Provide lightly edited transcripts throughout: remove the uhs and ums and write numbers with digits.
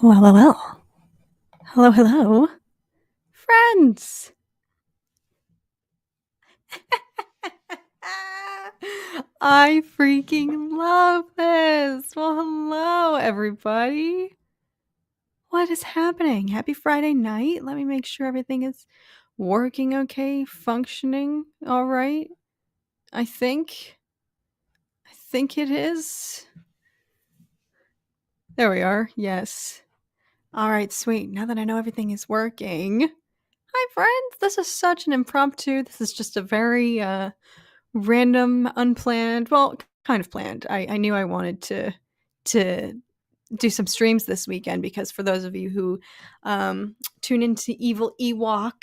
Well, well, well. Hello, hello, friends. I freaking love this. Well, hello, everybody. What is happening? Happy Friday night. Let me make sure everything is working okay, functioning all right. I think it is. There we are. Yes. All right, sweet. Now that I know everything is working. Hi, friends. This is such an impromptu. This is just a very random, unplanned, well, kind of planned. I knew I wanted to do some streams this weekend because for those of you who tune into Evil Ewok,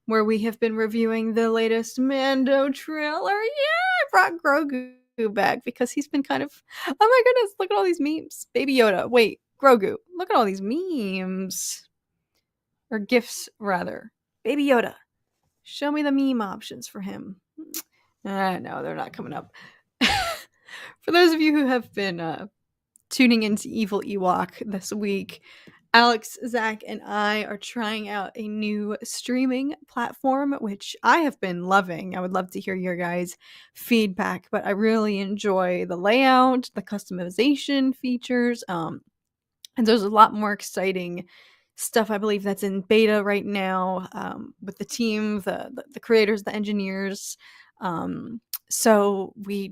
where we have been reviewing the latest Mando trailer, I brought Grogu back because he's been kind of, oh my goodness, look at all these memes. Baby Yoda, wait, Grogu, look at all these memes. Or GIFs, rather. Baby Yoda, show me the meme options for him. No, they're not coming up. For those of you who have been tuning into Evil Ewok this week, Alex, Zach, and I are trying out a new streaming platform, which I have been loving. I would love to hear your guys' feedback, but I really enjoy the layout, the customization features, and there's a lot more exciting stuff, I believe, that's in beta right now with the team, the creators, the engineers. So we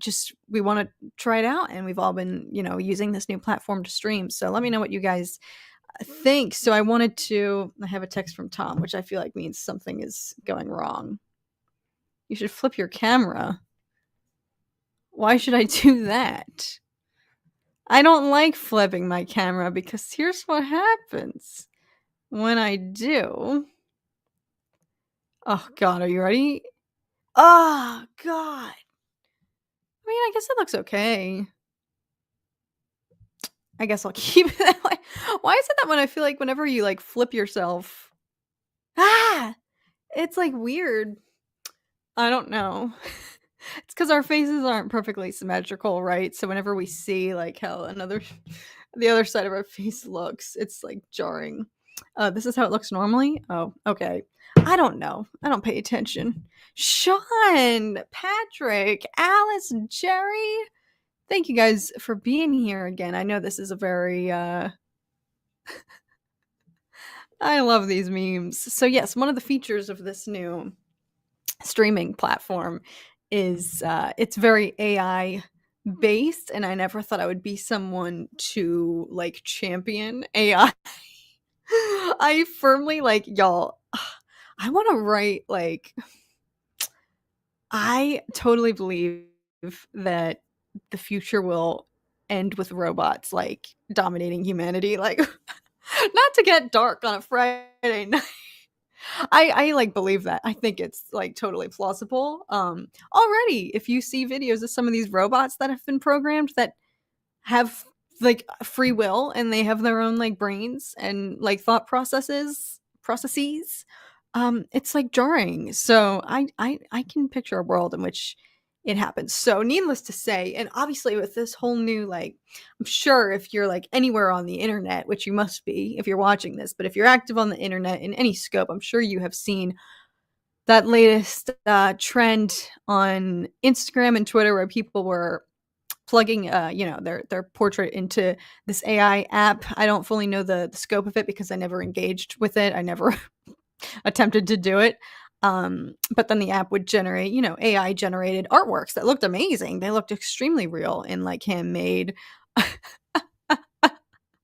want to try it out, and we've all been using this new platform to stream. So let me know what you guys think. So I have a text from Tom, which I feel like means something is going wrong. You should flip your camera. Why should I do that? I don't like flipping my camera because here's what happens when I do. Oh god, are you ready? Oh god. I mean, I guess it looks okay. I guess I'll keep it that way. Why is it that when I feel like whenever you like flip yourself, it's like weird. I don't know. It's because our faces aren't perfectly symmetrical, right? So whenever we see like how the other side of our face looks, it's like jarring. This is how it looks normally. Oh, okay. I don't know. I don't pay attention. Sean, Patrick, Alice, Jerry, thank you guys for being here again. I know this is a very I love these memes. So yes, one of the features of this new streaming platform is it's very AI based, and I never thought I would be someone to like champion AI. I firmly like y'all. I want to write like I totally believe that the future will end with robots like dominating humanity. Like, not to get dark on a Friday night. I like believe that. I think it's like totally plausible. Already, if you see videos of some of these robots that have been programmed that have like free will and they have their own like brains and like thought processes, it's like jarring. So I can picture a world in which it happens. So needless to say, and obviously with this whole new like, I'm sure if you're like anywhere on the internet, which you must be if you're watching this, but if you're active on the internet in any scope, I'm sure you have seen that latest trend on Instagram and Twitter where people were plugging their portrait into this AI app. I don't fully know the scope of it because I never engaged with it. I never attempted to do it. But then the app would generate, AI generated artworks that looked amazing. They looked extremely real and like handmade.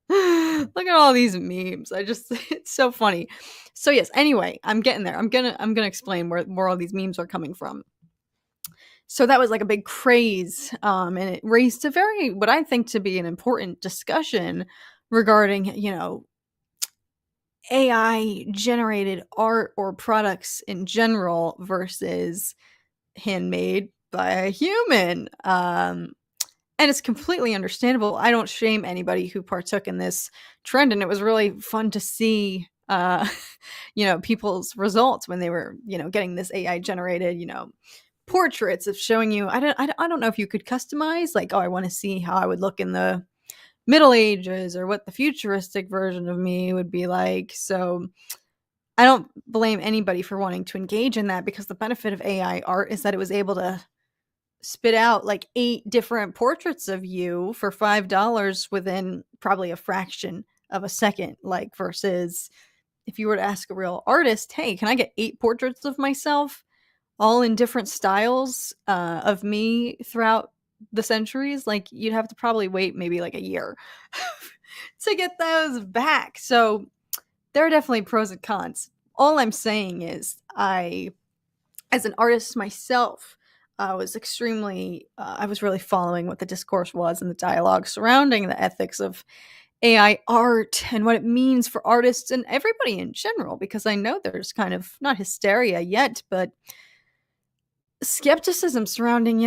Look at all these memes. It's so funny. So yes, anyway, I'm getting there. I'm gonna explain where all these memes are coming from. So that was like a big craze, and it raised a very, what I think to be an important discussion regarding, AI generated art or products in general versus handmade by a human. And it's completely understandable. I don't shame anybody who partook in this trend, and it was really fun to see people's results when they were getting this AI generated portraits of showing you. I don't know if you could customize like, oh, I want to see how I would look in the Middle Ages or what the futuristic version of me would be like. So I don't blame anybody for wanting to engage in that, because the benefit of AI art is that it was able to spit out like 8 different portraits of you for $5 within probably a fraction of a second, like versus if you were to ask a real artist, hey, can I get 8 portraits of myself all in different styles of me throughout the centuries? Like, you'd have to probably wait maybe like a year to get those back. So there are definitely pros and cons. All I'm saying is, as an artist myself, I was really following what the discourse was and the dialogue surrounding the ethics of AI art and what it means for artists and everybody in general, because I know there's kind of not hysteria yet, but skepticism surrounding,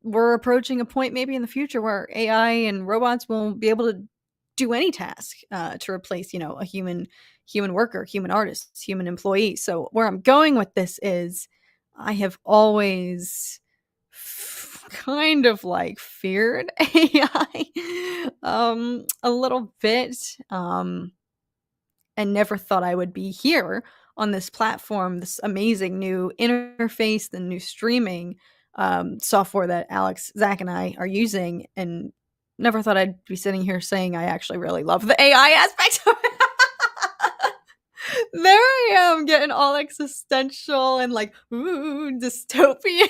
we're approaching a point maybe in the future where AI and robots will be able to do any task to replace, a human worker, human artist, human employee. So where I'm going with this is, I have always kind of like feared AI a little bit, and never thought I would be here on this platform, this amazing new interface, the new streaming software that Alex, Zach, and I are using, and never thought I'd be sitting here saying I actually really love the AI aspect of it. There I am getting all existential and like, ooh, dystopian.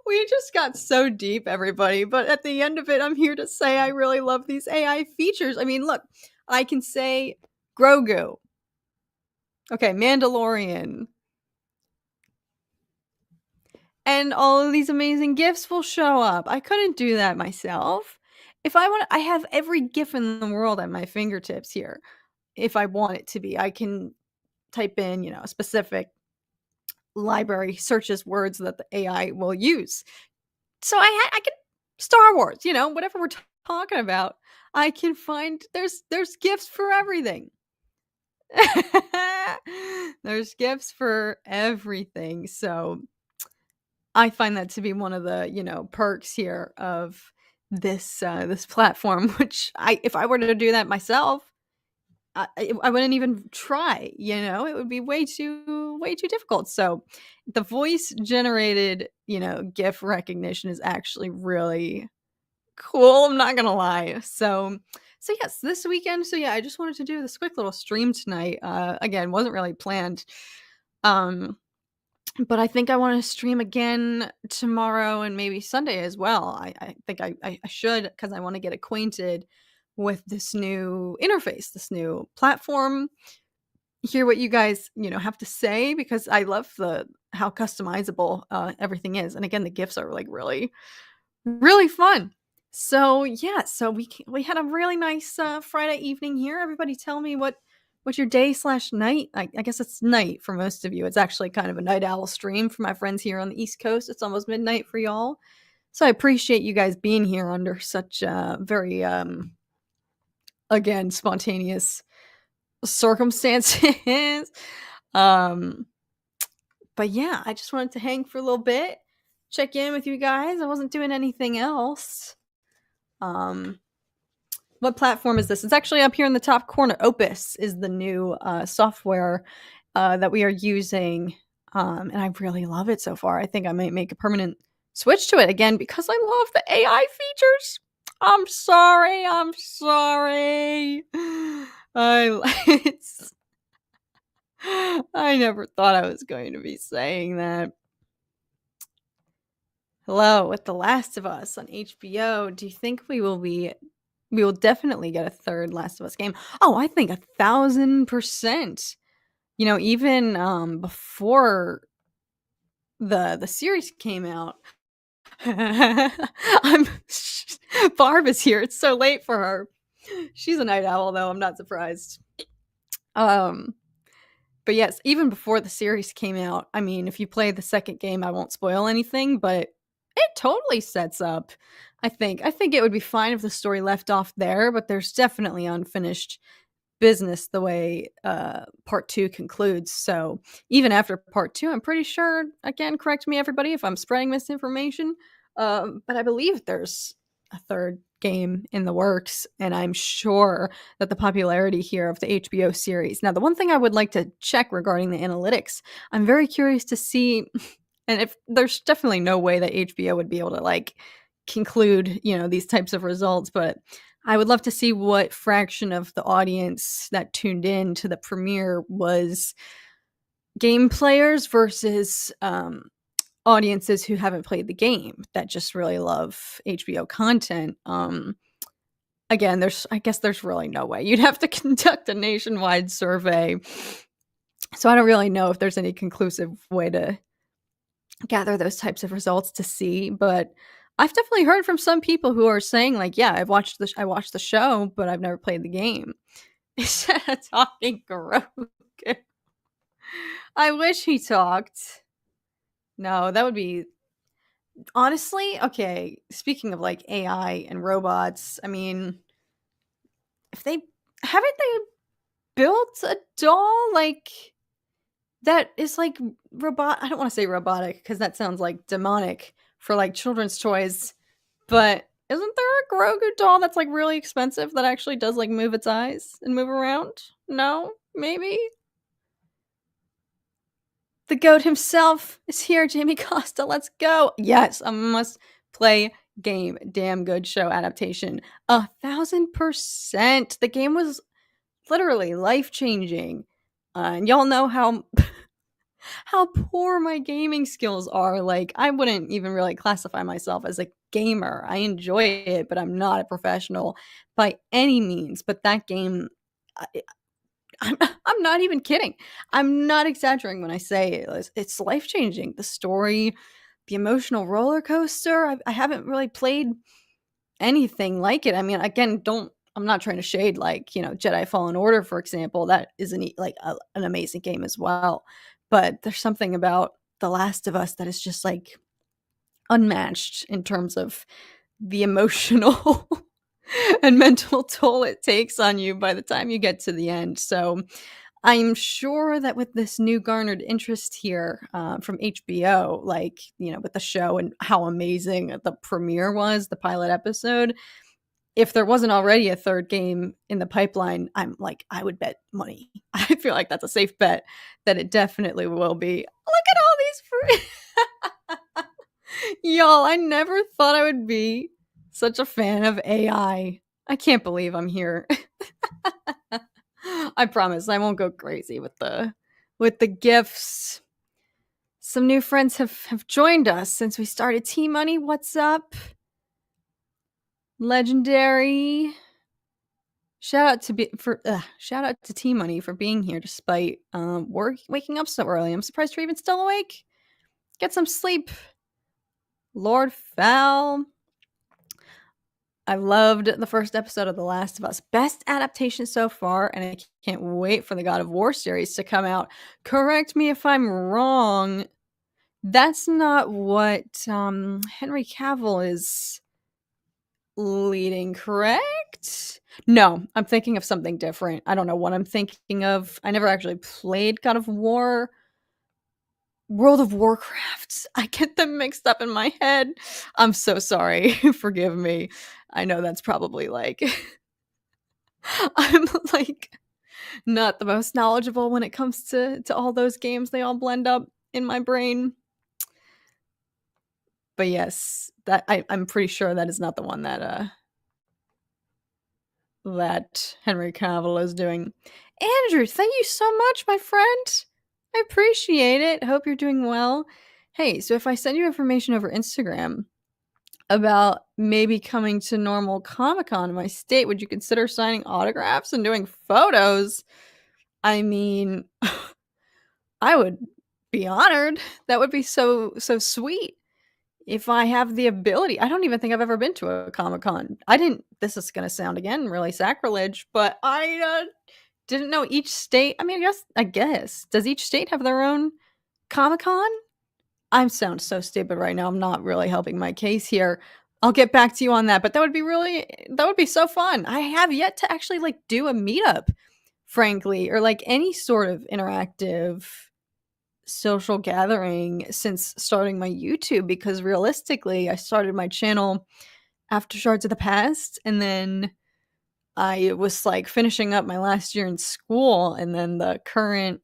We just got so deep, everybody. But at the end of it, I'm here to say I really love these AI features. I mean, look, I can say Grogu. Okay, Mandalorian. And all of these amazing gifts will show up. I couldn't do that myself. If I want, I have every GIF in the world at my fingertips here. If I want it to be, I can type in, a specific library, searches words that the AI will use. So I can Star Wars, whatever we're talking about, I can find there's gifts for everything. There's gifts for everything. So I find that to be one of the, perks here of this platform, which if I were to do that myself, I wouldn't even try, it would be way too difficult. So the voice generated, GIF recognition is actually really cool. I'm not gonna lie. So yes, this weekend. So yeah, I just wanted to do this quick little stream tonight. Again, wasn't really planned. But I think I want to stream again tomorrow and maybe Sunday as well. I think I should, because I want to get acquainted with this new interface, this new platform, hear what you guys, have to say, because I love how customizable everything is. And again, the gifts are like really, really fun. So yeah, so we had a really nice Friday evening here. Everybody tell me what's your day/night? I guess it's night for most of you. It's actually kind of a night owl stream for my friends here on the East Coast. It's almost midnight for y'all. So I appreciate you guys being here under such very again, spontaneous circumstances. But yeah, I just wanted to hang for a little bit, check in with you guys. I wasn't doing anything else. What platform is this? It's actually up here in the top corner. Opus is the new software that we are using, and I really love it so far. I think I might make a permanent switch to it again, because I love the AI features. I'm sorry. I never thought I was going to be saying that. Hello, with The Last of Us on HBO. Do you think we will definitely get a third Last of Us game? Oh, I think 1,000%. Even before the series came out. Barb is here. It's so late for her. She's a night owl, though. I'm not surprised. But yes, even before the series came out, I mean, if you play the second game, I won't spoil anything, but it totally sets up. I think it would be fine if the story left off there, but there's definitely unfinished business the way part 2 concludes. So even after part 2, I'm pretty sure, again, correct me everybody if I'm spreading misinformation, but I believe there's a third game in the works, and I'm sure that the popularity here of the HBO series. Now, the one thing I would like to check regarding the analytics, I'm very curious to see, and if there's definitely no way that HBO would be able to like conclude, these types of results, but I would love to see what fraction of the audience that tuned in to the premiere was game players versus audiences who haven't played the game that just really love HBO content. Again, I guess there's really no way. You'd have to conduct a nationwide survey. So I don't really know if there's any conclusive way to gather those types of results to see, but I've definitely heard from some people who are saying like, yeah, I watched the show, but I've never played the game. Instead of talking Grogu. I wish he talked. No, that would be honestly, okay, speaking of like AI and robots, I mean, if they haven't they built a doll like that is like I don't want to say robotic because that sounds like demonic for like children's toys, but isn't there a Grogu doll that's like really expensive that actually does like move its eyes and move around? No, maybe. The goat himself is here, Jamie Costa. Let's go. Yes, a must play game. Damn good show adaptation. 1,000%. The game was literally life changing. And y'all know how how poor my gaming skills are. Like, I wouldn't even really classify myself as a gamer. I enjoy it, but I'm not a professional by any means. But that game, I'm not even kidding. I'm not exaggerating when I say it's life changing. The story, the emotional roller coaster. I haven't really played anything like it. I mean, again, I'm not trying to shade like Jedi Fallen Order, for example. That is an amazing game as well. But there's something about The Last of Us that is just like unmatched in terms of the emotional and mental toll it takes on you by the time you get to the end. So I'm sure that with this new garnered interest here from HBO, like, with the show and how amazing the premiere was, the pilot episode, if there wasn't already a third game in the pipeline, I'm like, I would bet money. I feel like that's a safe bet that it definitely will be. Look at all these free. Y'all, I never thought I would be such a fan of AI. I can't believe I'm here. I promise I won't go crazy with the gifts. Some new friends have joined us since we started T Money. What's up? Legendary. Shout out to T Money for being here despite waking up so early. I'm surprised you're even still awake. Get some sleep. Lord Fowl. I loved the first episode of The Last of Us. Best adaptation so far, and I can't wait for the God of War series to come out. Correct me if I'm wrong. That's not what Henry Cavill is leading, correct? No, I'm thinking of something different. I don't know what I'm thinking of. I never actually played God of War. World of Warcraft. I get them mixed up in my head. I'm so sorry. Forgive me. I know that's probably like I'm like not the most knowledgeable when it comes to all those games. They all blend up in my brain. But yes, that I'm pretty sure that is not the one that Henry Cavill is doing. Andrew, thank you so much, my friend. I appreciate it. Hope you're doing well. Hey, so if I send you information over Instagram about maybe coming to normal Comic-Con in my state, would you consider signing autographs and doing photos? I mean, I would be honored. That would be so sweet. If I have the ability. I don't even think I've ever been to a Comic-Con. This is going to sound again really sacrilege, but I didn't know each state. I mean, I guess. Does each state have their own Comic-Con? I sound so stupid right now. I'm not really helping my case here. I'll get back to you on that, but that would be so fun. I have yet to actually like do a meetup, frankly, or like any sort of interactive social gathering since starting my YouTube, because realistically, I started my channel after Shards of the Past, and then I was like finishing up my last year in school, and then the current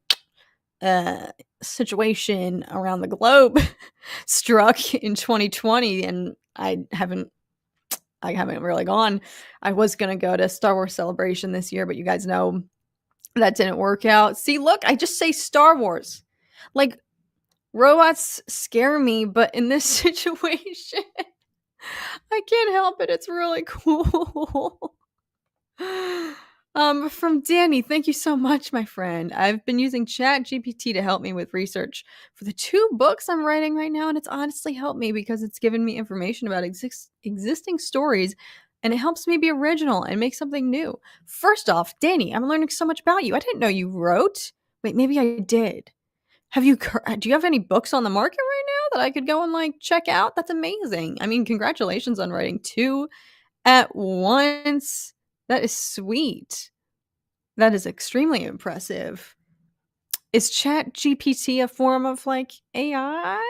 situation around the globe struck in 2020, and I haven't really gone. I was gonna go to Star Wars Celebration this year, but you guys know that didn't work out. See, look, I just say Star Wars. Like, robots scare me, but in this situation, I can't help it. It's really cool. From Danny, thank you so much, my friend. I've been using Chat GPT to help me with research for the 2 books I'm writing right now, and it's honestly helped me because it's given me information about existing stories, and it helps me be original and make something new. First off, Danny, I'm learning so much about you. I didn't know you wrote. Wait, maybe I did. Do you have any books on the market right now that I could go and like check out? That's amazing. I mean, congratulations on writing 2 at once. That is sweet. That is extremely impressive. Is Chat GPT a form of like AI?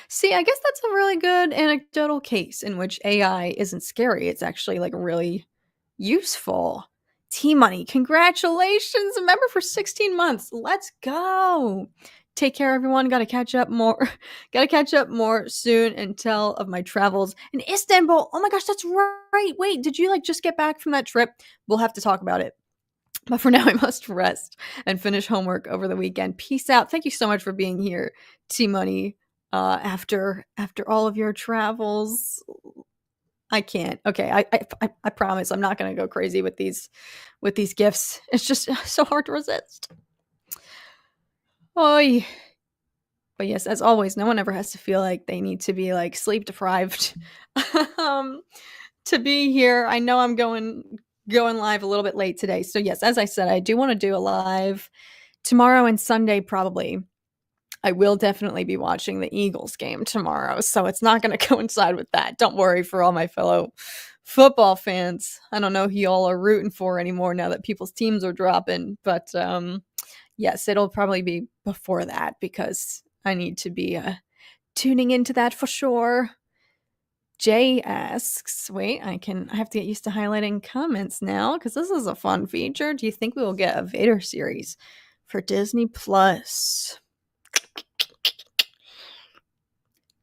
See, I guess that's a really good anecdotal case in which AI isn't scary. It's actually like really useful. T Money, congratulations. A member for 16 months. Let's go. Take care, everyone. Gotta catch up more. Gotta catch up more soon and tell of my travels in Istanbul. Oh my gosh, that's right. Wait, did you like just get back from that trip? We'll have to talk about it. But for now, I must rest and finish homework over the weekend. Peace out. Thank you so much for being here, T Money. After all of your travels, I can't. Okay, I promise I'm not gonna go crazy with these gifts. It's just so hard to resist. Oy. But yes, as always, no one ever has to feel like they need to be like sleep deprived to be here. I know I'm going live a little bit late today. So yes, as I said, I do want to do a live tomorrow and Sunday probably. I will definitely be watching the Eagles game tomorrow, so it's not going to coincide with that. Don't worry for all my fellow football fans. I don't know who y'all are rooting for anymore now that people's teams are dropping, but yes, it'll probably be before that because I need to be tuning into that for sure. Jay asks, wait, I have to get used to highlighting comments now because this is a fun feature. Do you think we will get a Vader series for Disney Plus?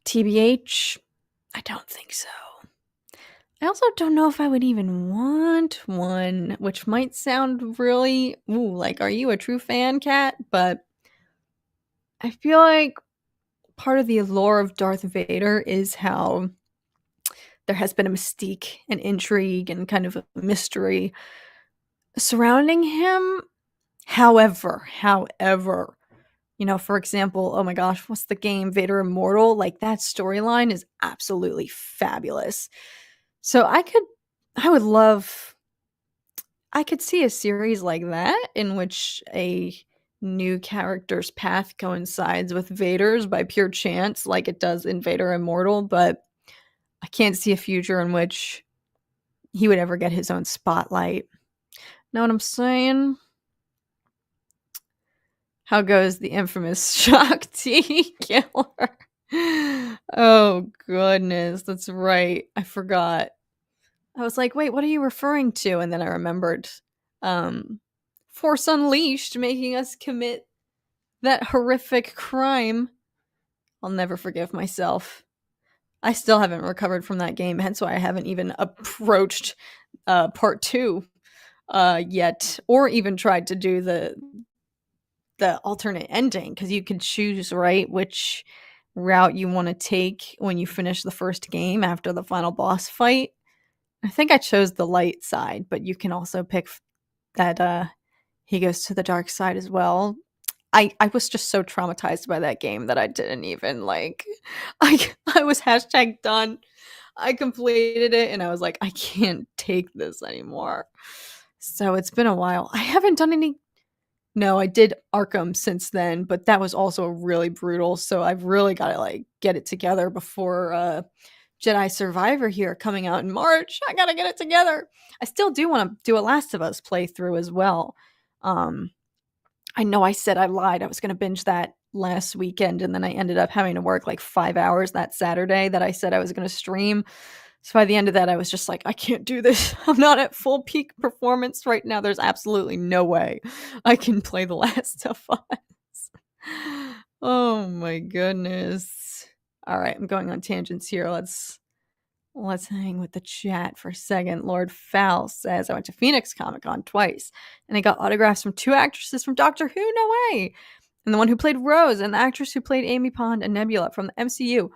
TBH, I don't think so. I also don't know if I would even want one, which might sound really, like, are you a true fan, Kat? But I feel like part of the allure of Darth Vader is how there has been a mystique and intrigue and kind of a mystery surrounding him. However, you know, for example, oh my gosh, what's the game? Vader Immortal? Like, that storyline is absolutely fabulous. So I could see a series like that in which a new character's path coincides with Vader's by pure chance, like it does in Vader Immortal, but I can't see a future in which he would ever get his own spotlight. Know what I'm saying? How goes the infamous Shock T killer? Oh, goodness. That's right. I forgot. I was like, wait, what are you referring to? And then I remembered Force Unleashed making us commit that horrific crime. I'll never forgive myself. I still haven't recovered from that game, hence why I haven't even approached part 2 yet, or even tried to do the alternate ending, because you can choose, right, which route you want to take when you finish the first game after the final boss fight. I think I chose the light side, but you can also pick that he goes to the dark side as well. I was just so traumatized by that game that I didn't even like I was hashtag done. I completed it and I was like, I can't take this anymore. So it's been a while. I haven't done any. No, I did Arkham since then, but that was also really brutal. So I've really got to like get it together before Jedi Survivor here coming out in March. I gotta get it together. I still do want to do a Last of Us playthrough as well. I know I said I lied. I was going to binge that last weekend, and then I ended up having to work like 5 hours that Saturday that I said I was going to stream. So by the end of that, I was just like, I can't do this. I'm not at full peak performance right now. There's absolutely no way I can play The Last of Us. Oh my goodness. All right, I'm going on tangents here. Let's hang with the chat for a second. Lord Fowl says, I went to Phoenix Comic-Con twice, and I got autographs from 2 actresses from Doctor Who. No way. And the one who played Rose, and the actress who played Amy Pond and Nebula from the MCU.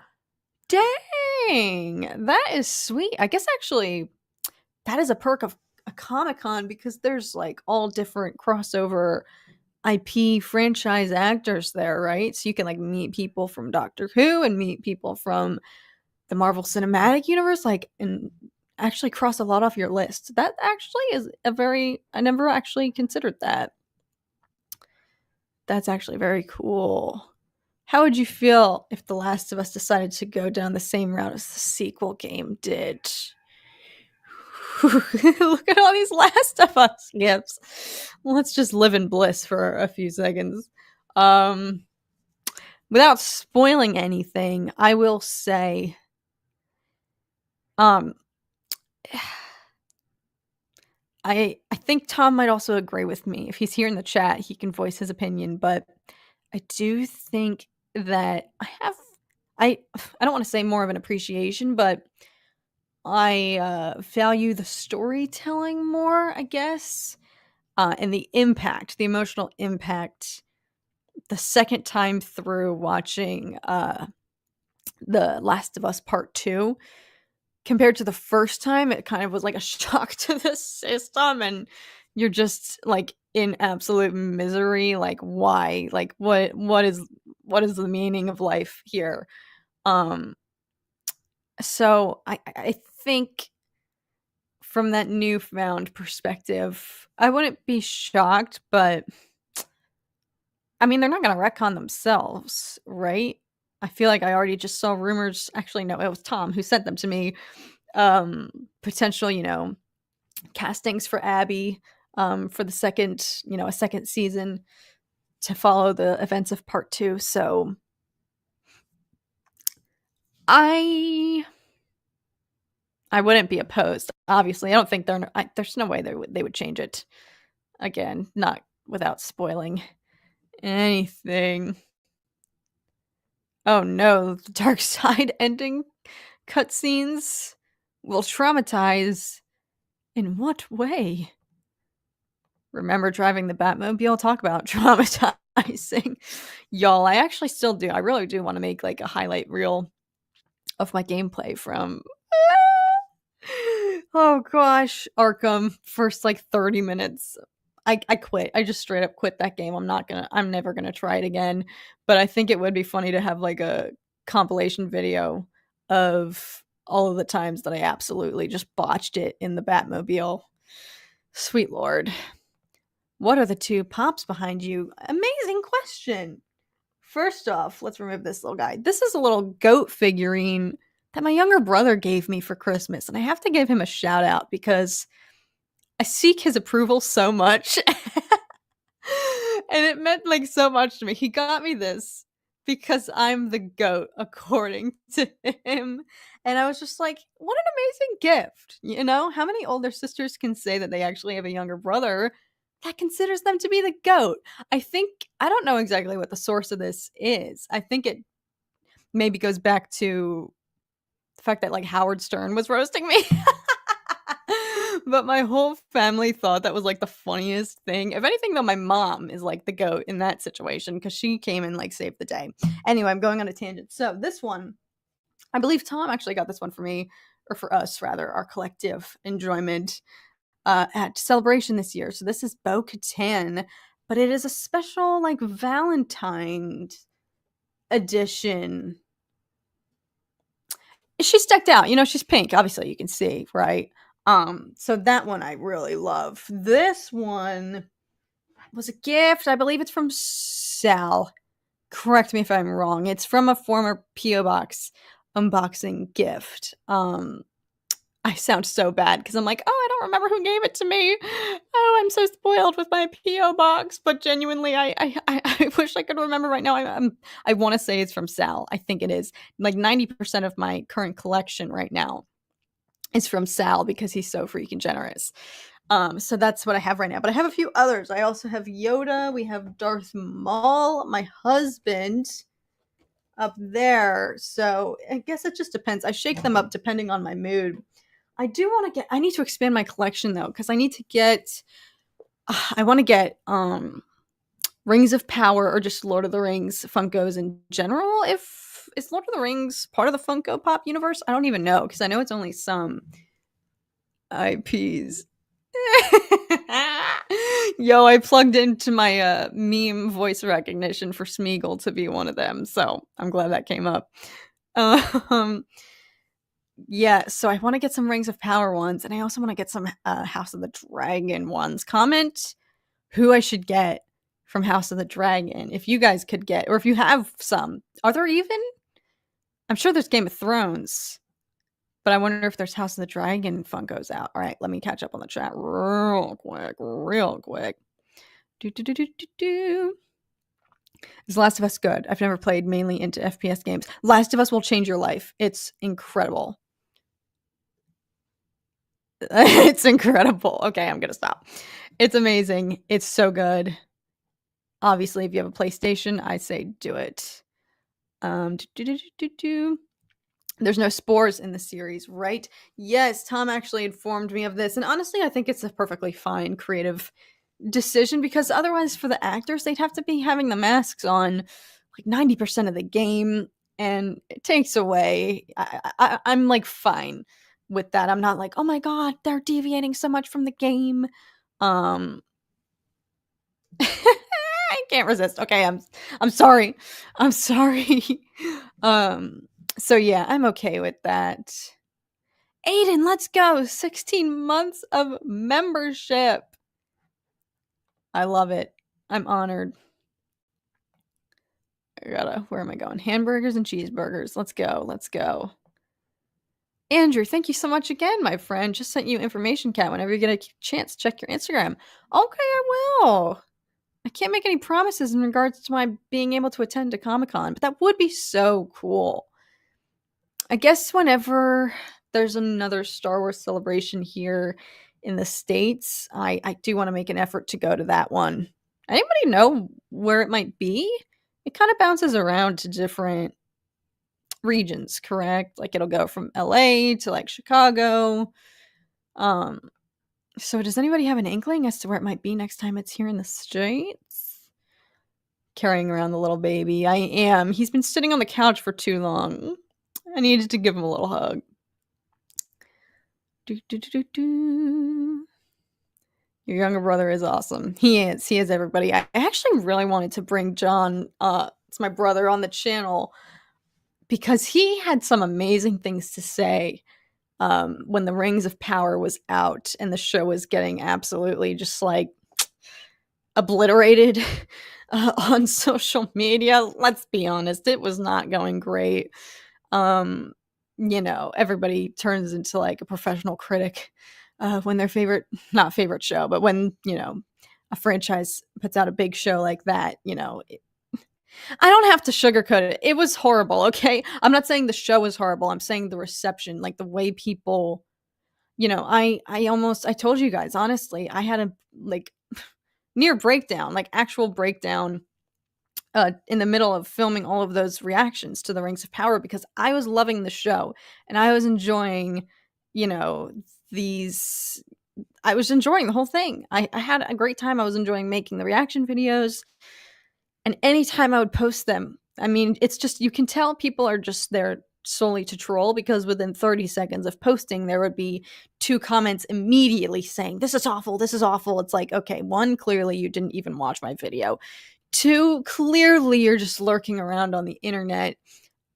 Dang, that is sweet. I guess actually that is a perk of a Comic-Con, because there's like all different crossover IP franchise actors there, right? So you can like meet people from Doctor Who and meet people from the Marvel Cinematic Universe, like, and actually cross a lot off your list. That actually is I never actually considered that. That's actually very cool. How would you feel if The Last of Us decided to go down the same route as the sequel game did? Look at all these Last of Us gifts. Let's just live in bliss for a few seconds. Without spoiling anything, I will say, I think Tom might also agree with me. If he's here in the chat, he can voice his opinion, but I do think that I don't want to say more of an appreciation, but I value the storytelling more, I guess, and the impact, the emotional impact, the second time through watching The Last of Us Part 2 compared to the first time. It kind of was like a shock to the system, and you're just like in absolute misery. Like, why? Like, what is the meaning of life here? So I think from that newfound perspective, I wouldn't be shocked, but I mean, they're not going to retcon themselves, right? I feel like I already just saw rumors. Actually, no, it was Tom who sent them to me. Potential, castings for Abby, for the second, a second season to follow the events of part 2. So I wouldn't be opposed. Obviously, I don't think there's no way they would change it. Again, not without spoiling anything. Oh no, the dark side ending cutscenes will traumatize. In what way? Remember driving the Batmobile? Talk about traumatizing. Y'all, I actually still do. I really do want to make like a highlight reel of my gameplay from oh gosh, Arkham. First like 30 minutes. I quit. I just straight up quit that game. I'm never gonna try it again. But I think it would be funny to have like a compilation video of all of the times that I absolutely just botched it in the Batmobile. Sweet Lord. What are the 2 pops behind you? Amazing question. First off, let's remove this little guy. This is a little goat figurine that my younger brother gave me for Christmas, and I have to give him a shout out because I seek his approval so much. And it meant like so much to me. He got me this because I'm the goat, according to him. And I was just like, what an amazing gift. How many older sisters can say that they actually have a younger brother that considers them to be the goat? I don't know exactly what the source of this is. I think it maybe goes back to the fact that like Howard Stern was roasting me. But my whole family thought that was like the funniest thing. If anything, though, my mom is like the goat in that situation because she came and like saved the day. Anyway, I'm going on a tangent. So this one, I believe Tom actually got this one for me, or for us rather, our collective enjoyment at Celebration this year. So this is Bo-Katan, but it is a special like Valentine's edition. She's decked out, she's pink. Obviously, you can see, right? So that one I really love. This one was a gift. I believe it's from Sal. Correct me if I'm wrong. It's from a former P.O. Box unboxing gift. I sound so bad because I'm like, oh, I don't remember who gave it to me. Oh, I'm so spoiled with my P.O. Box. But genuinely, I wish I could remember right now. I want to say it's from Sal. I think it is. Like 90% of my current collection right now is from Sal because he's so freaking generous. So that's what I have right now. But I have a few others. I also have Yoda. We have Darth Maul, my husband up there. So I guess it just depends. I shake them up depending on my mood. I do want to I need to expand my collection though, because I need to get, I want to get Rings of Power or just Lord of the Rings Funkos in general. If is Lord of the Rings part of the Funko Pop universe? I don't even know because I know it's only some IPs. Yo, I plugged into my meme voice recognition for Smeagol to be one of them, so I'm glad that came up. Yeah, so I want to get some Rings of Power ones, and I also want to get some House of the Dragon ones. Comment who I should get from House of the Dragon if you guys could get, or if you have some. Are there even? I'm sure there's Game of Thrones. But I wonder if there's House of the Dragon Funkos out. All right, let me catch up on the chat real quick. Is Last of Us good? I've never played mainly into FPS games. Last of Us will change your life. It's incredible. It's incredible. Okay, I'm gonna stop. It's amazing. It's so good. Obviously, if you have a PlayStation, I say do it. There's no spores in the series, right? Yes, Tom actually informed me of this. And honestly, I think it's a perfectly fine creative decision because otherwise, for the actors, they'd have to be having the masks on like 90% of the game. And it takes away. I'm like fine with that. I'm not like, oh my God, they're deviating so much from the game. I can't resist. Okay, I'm sorry. I'm sorry. So yeah, I'm okay with that. Aiden, let's go. 16 months of membership. I love it. I'm honored. Where am I going? Hamburgers and cheeseburgers. Let's go. Andrew, thank you so much again, my friend. Just sent you information, Cat. Whenever you get a chance, check your Instagram. Okay, I will. I can't make any promises in regards to my being able to attend a Comic-Con, but that would be so cool. I guess whenever there's another Star Wars celebration here in the States, I do want to make an effort to go to that one. Anybody know where it might be? It kind of bounces around to different regions, correct? Like it'll go from LA to like Chicago. So does anybody have an inkling as to where it might be next time it's here in the States? Carrying around the little baby. I am. He's been sitting on the couch for too long. I needed to give him a little hug. Your younger brother is awesome. He is everybody. I actually really wanted to bring John, it's my brother, on the channel because he had some amazing things to say when the Rings of Power was out and the show was getting absolutely just like obliterated on social media. Let's be honest, it was not going great. Everybody turns into like a professional critic when their not favorite show, but when, a franchise puts out a big show like that, I don't have to sugarcoat it. It was horrible, okay? I'm not saying the show was horrible. I'm saying the reception, like the way people, I told you guys, honestly, I had a like near breakdown, like actual breakdown in the middle of filming all of those reactions to the Rings of Power because I was loving the show and I was enjoying, I was enjoying the whole thing. I had a great time. I was enjoying making the reaction videos. And anytime I would post them, I mean, it's just, you can tell people are just there solely to troll because within 30 seconds of posting, there would be 2 comments immediately saying, this is awful. This is awful. It's like, okay, 1, clearly you didn't even watch my video. 2, clearly you're just lurking around on the internet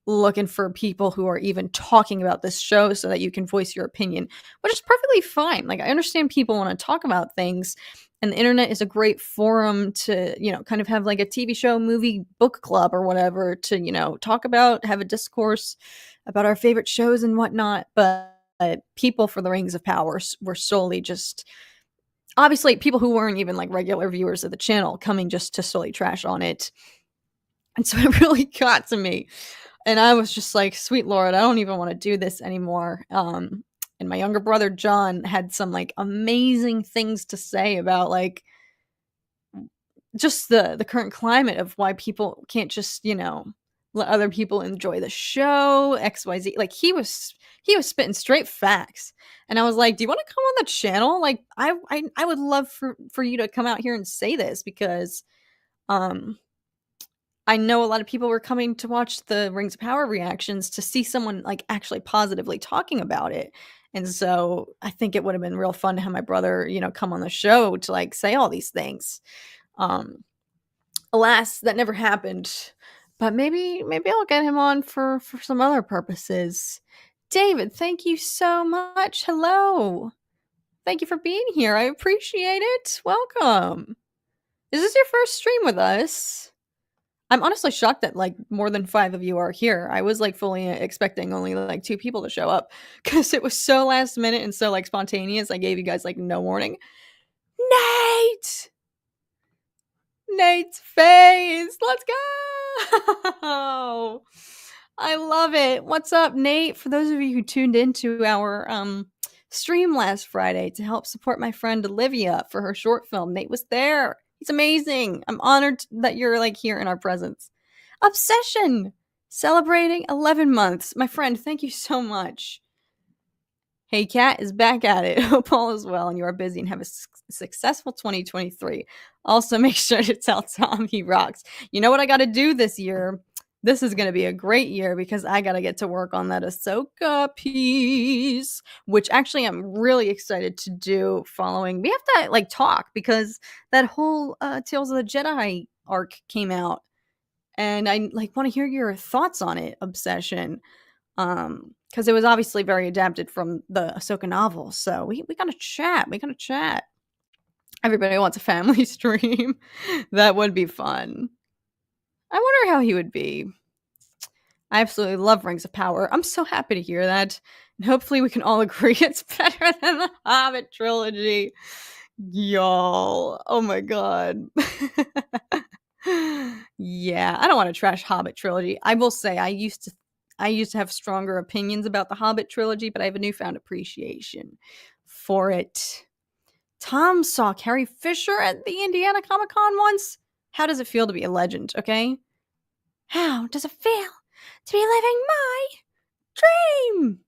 looking for people who are even talking about this show so that you can voice your opinion, which is perfectly fine. Like, I understand people want to talk about things, and the internet is a great forum to, kind of have like a TV show, movie, book club or whatever to, talk about, have a discourse about our favorite shows and whatnot. But people for the Rings of Power were solely just, obviously, people who weren't even like regular viewers of the channel coming just to solely trash on it. And so it really got to me. And I was just like, sweet Lord, I don't even want to do this anymore. and my younger brother John had some like amazing things to say about like just the current climate of why people can't just, let other people enjoy the show, XYZ. Like he was spitting straight facts. And I was like, "Do you want to come on the channel? Like I would love for you to come out here and say this because um I know a lot of people were coming to watch the Rings of Power reactions to see someone like actually positively talking about it. And so I think it would have been real fun to have my brother, come on the show to like say all these things. Um Alas, that never happened. But maybe I'll get him on for some other purposes. David, thank you so much. Hello. Thank you for being here. I appreciate it. Welcome. Is this your first stream with us? I'm honestly shocked that like more than 5 of you are here. I was like fully expecting only like 2 people to show up cuz it was so last minute and so like spontaneous. I gave you guys like no warning. Nate! Nate's face. Let's go. I love it. What's up, Nate? For those of you who tuned into our stream last Friday to help support my friend Olivia for her short film, Nate was there. He's amazing. I'm honored that you're like here in our presence. Obsession celebrating 11 months. My friend, thank you so much. Hey Kat is back at it. Hope all is well and you are busy and have a successful 2023. Also, make sure to tell Tom he rocks. You know what I got to do this year? This is going to be a great year because I got to get to work on that Ahsoka piece, which actually I'm really excited to do following. We have to like talk because that whole Tales of the Jedi arc came out and I like want to hear your thoughts on it, Obsession. Because it was obviously very adapted from the Ahsoka novel. So we gotta chat. We gotta chat. Everybody wants a family stream. That would be fun. I wonder how he would be. I absolutely love Rings of Power. I'm so happy to hear that. And hopefully we can all agree it's better than the Hobbit trilogy. Y'all. Oh my god. Yeah, I don't want to trash Hobbit trilogy. I will say I used to have stronger opinions about the Hobbit trilogy, but I have a newfound appreciation for it. Tom saw Carrie Fisher at the Indiana Comic Con once. How does it feel to be a legend, okay? How does it feel to be living my dream?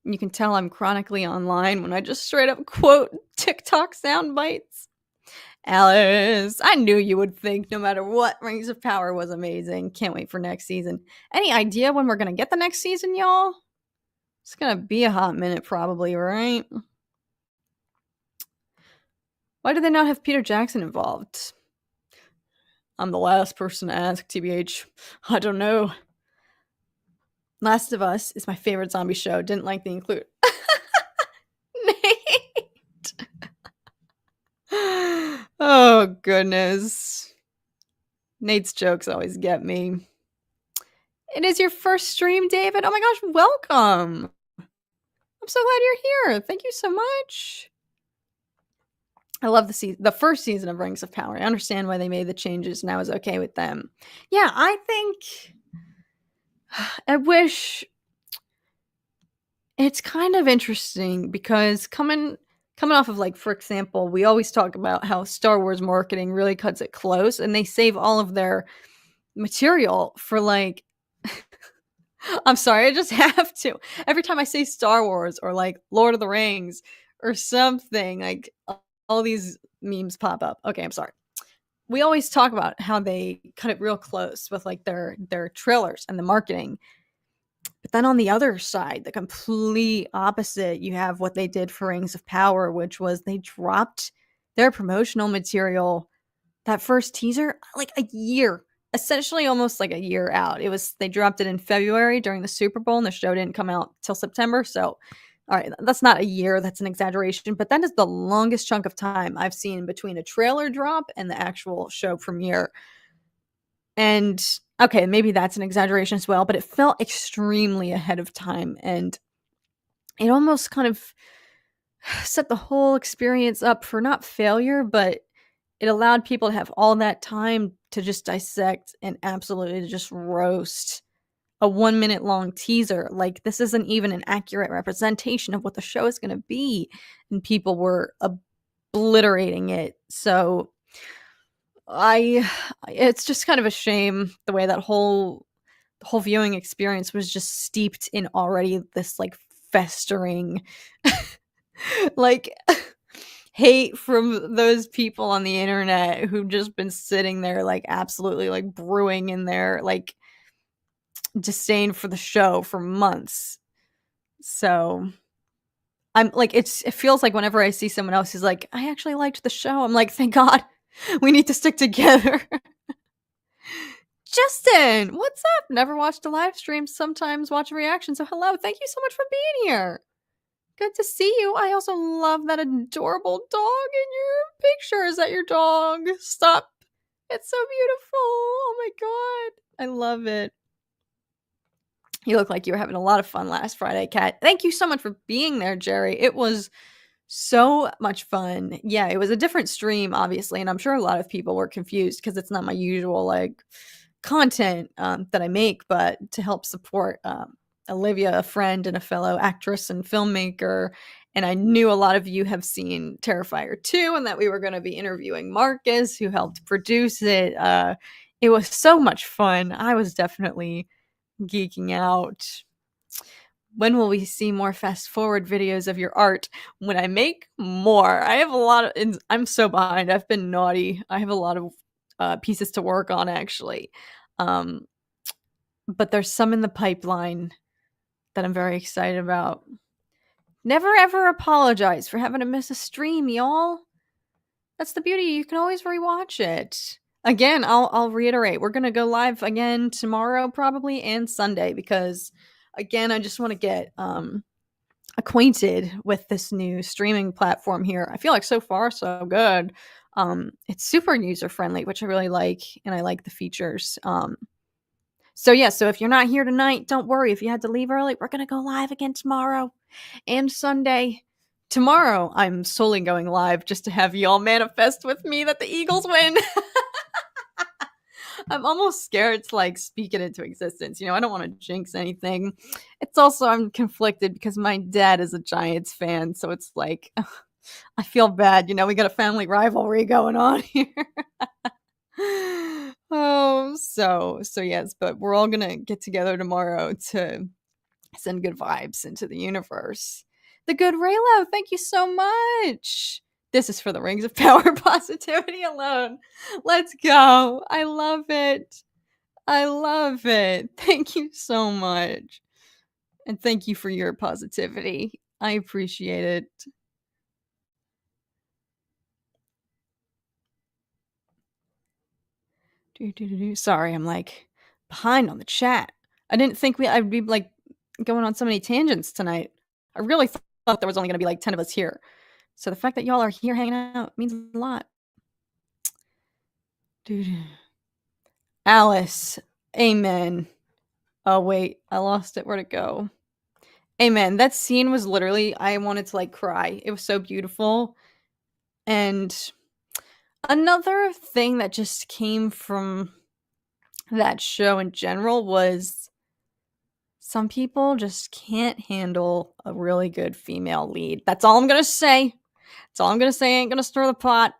You can tell I'm chronically online when I just straight up quote TikTok sound bites. Alice, I knew you would think no matter what, Rings of Power was amazing. Can't wait for next season. Any idea when we're going to get the next season, y'all? It's going to be a hot minute probably, right? Why do they not have Peter Jackson involved? I'm the last person to ask, TBH. I don't know. Last of Us is my favorite zombie show. Didn't like the include. Nate! Oh, goodness. Nate's jokes always get me. It is your first stream, David. Oh my gosh, welcome. I'm so glad you're here. Thank you so much. I love the first season of Rings of Power. I understand why they made the changes and I was okay with them. Yeah, I think I wish it's kind of interesting because coming off of like, for example, we always talk about how Star Wars marketing really cuts it close and they save all of their material for like I'm sorry, I just have to. Every time I say Star Wars or like Lord of the Rings or something, like all these memes pop up. Okay, I'm sorry. We always talk about how they cut it real close with like their trailers and the marketing. But then on the other side, the complete opposite, you have what they did for Rings of Power, which was they dropped their promotional material, that first teaser, like a year, essentially almost like a year out. They dropped it in February during the Super Bowl and the show didn't come out till September. So, all right, that's not a year, that's an exaggeration, but that is the longest chunk of time I've seen between a trailer drop and the actual show premiere. And okay, maybe that's an exaggeration as well, but it felt extremely ahead of time and it almost kind of set the whole experience up for not failure, but it allowed people to have all that time to just dissect and absolutely just roast a 1-minute long teaser. Like, this isn't even an accurate representation of what the show is going to be. And people were obliterating it. So it's just kind of a shame the way that the whole viewing experience was just steeped in already this like festering like hate from those people on the internet who've just been sitting there like absolutely like brewing in their like disdain for the show for months. So I'm like, it feels like whenever I see someone else who's like, I actually liked the show, I'm like, thank God we need to stick together. Justin, what's up? Never watched a live stream, sometimes watch a reaction. So hello, thank you so much for being here. Good to see you. I also love that adorable dog in your picture. Is that your dog? Stop. It's so beautiful. Oh my god. I love it. You look like you were having a lot of fun last Friday, Kat. Thank you so much for being there, Jerry. It was so much fun. Yeah, it was a different stream, obviously, and I'm sure a lot of people were confused because it's not my usual like content that I make, but to help support Olivia, a friend and a fellow actress and filmmaker. And I knew a lot of you have seen Terrifier 2 and that we were going to be interviewing Marcus, who helped produce it. It was so much fun. I was definitely geeking out. When will we see more fast forward videos of your art? When I make more. I have a lot of, I'm so behind. I've been naughty. I have a lot of pieces to work on actually. But there's some in the pipeline that I'm very excited about. Never ever apologize for having to miss a stream, y'all. That's the beauty. You can always rewatch it. Again, I'll reiterate. We're gonna go live again tomorrow, probably, and Sunday because, again, I just want to get acquainted with this new streaming platform here. I feel like so far so good. It's super user friendly, which I really like, and I like the features. So yeah, so if you're not here tonight, don't worry. If you had to leave early, we're gonna go live again tomorrow and Sunday. Tomorrow, I'm solely going live just to have y'all manifest with me that the Eagles win. I'm almost scared to like speak it into existence. You know, I don't want to jinx anything. It's also I'm conflicted because my dad is a Giants fan, so it's like I feel bad. You know, we got a family rivalry going on here. Oh, so yes, but we're all gonna get together tomorrow to send good vibes into the universe. The good Raylo, thank you so much. This is for the Rings of Power positivity alone. Let's go. I love it. I love it. Thank you so much. And thank you for your positivity. I appreciate it. Sorry, I'm like behind on the chat. I didn't think I'd be like going on so many tangents tonight. I really thought there was only going to be like 10 of us here. So the fact that y'all are here hanging out means a lot. Alice, amen. Oh wait, I lost it. Where'd it go? Amen. That scene was literally, I wanted to like cry. It was so beautiful. And another thing that just came from that show in general was some people just can't handle a really good female lead. That's all I'm gonna say. That's all I'm gonna say. I ain't gonna stir the pot.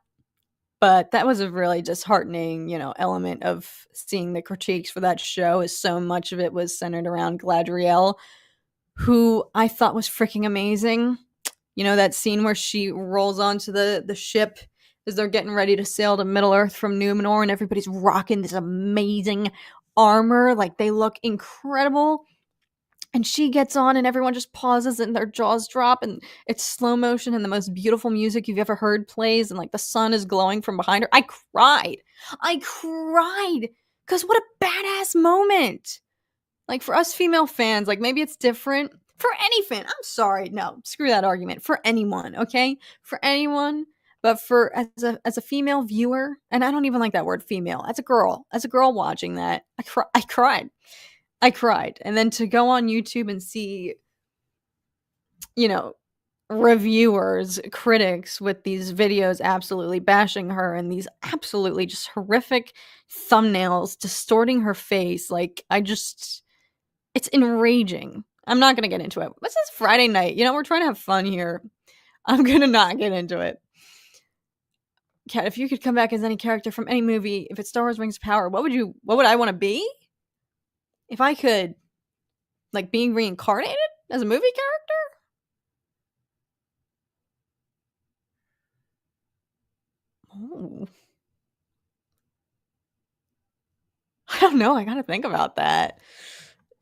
But that was a really disheartening, you know, element of seeing the critiques for that show. Is so much of it was centered around Gladriel, who I thought was freaking amazing. You know, that scene where she rolls onto the ship as they're getting ready to sail to Middle Earth from Numenor, and everybody's rocking this amazing armor. Like, they look incredible. And she gets on and everyone just pauses and their jaws drop and it's slow motion and the most beautiful music you've ever heard plays and like the sun is glowing from behind her. I cried because what a badass moment. Like, for us female fans, like, maybe it's different for any fan. I'm sorry, no, screw that argument. For anyone, okay, for anyone. But for as a female viewer, and I don't even like that word female. As a girl watching that, I cried. And then to go on YouTube and see, you know, reviewers, critics with these videos absolutely bashing her and these absolutely just horrific thumbnails distorting her face. Like, I just, It's enraging. I'm not gonna get into it. This is Friday night, we're trying to have fun here. I'm gonna not get into it. Kat, if you could come back as any character from any movie, if it's Star Wars Rings of Power, what would I want to be? If I could, like, being reincarnated as a movie character? Oh. I don't know, I gotta think about that.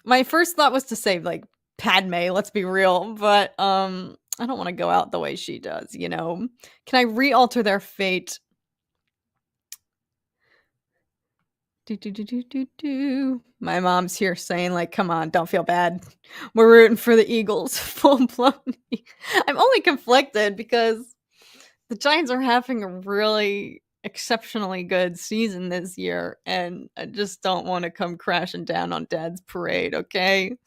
My first thought was to say, like, Padme, let's be real, but, I don't wanna go out the way she does, Can I re-alter their fate? Do, do, do, do, do, do. My mom's here saying, like, "Come on, don't feel bad. We're rooting for the Eagles." Full blown. I'm only conflicted because the Giants are having a really exceptionally good season this year, and I just don't wanna come crashing down on dad's parade, okay?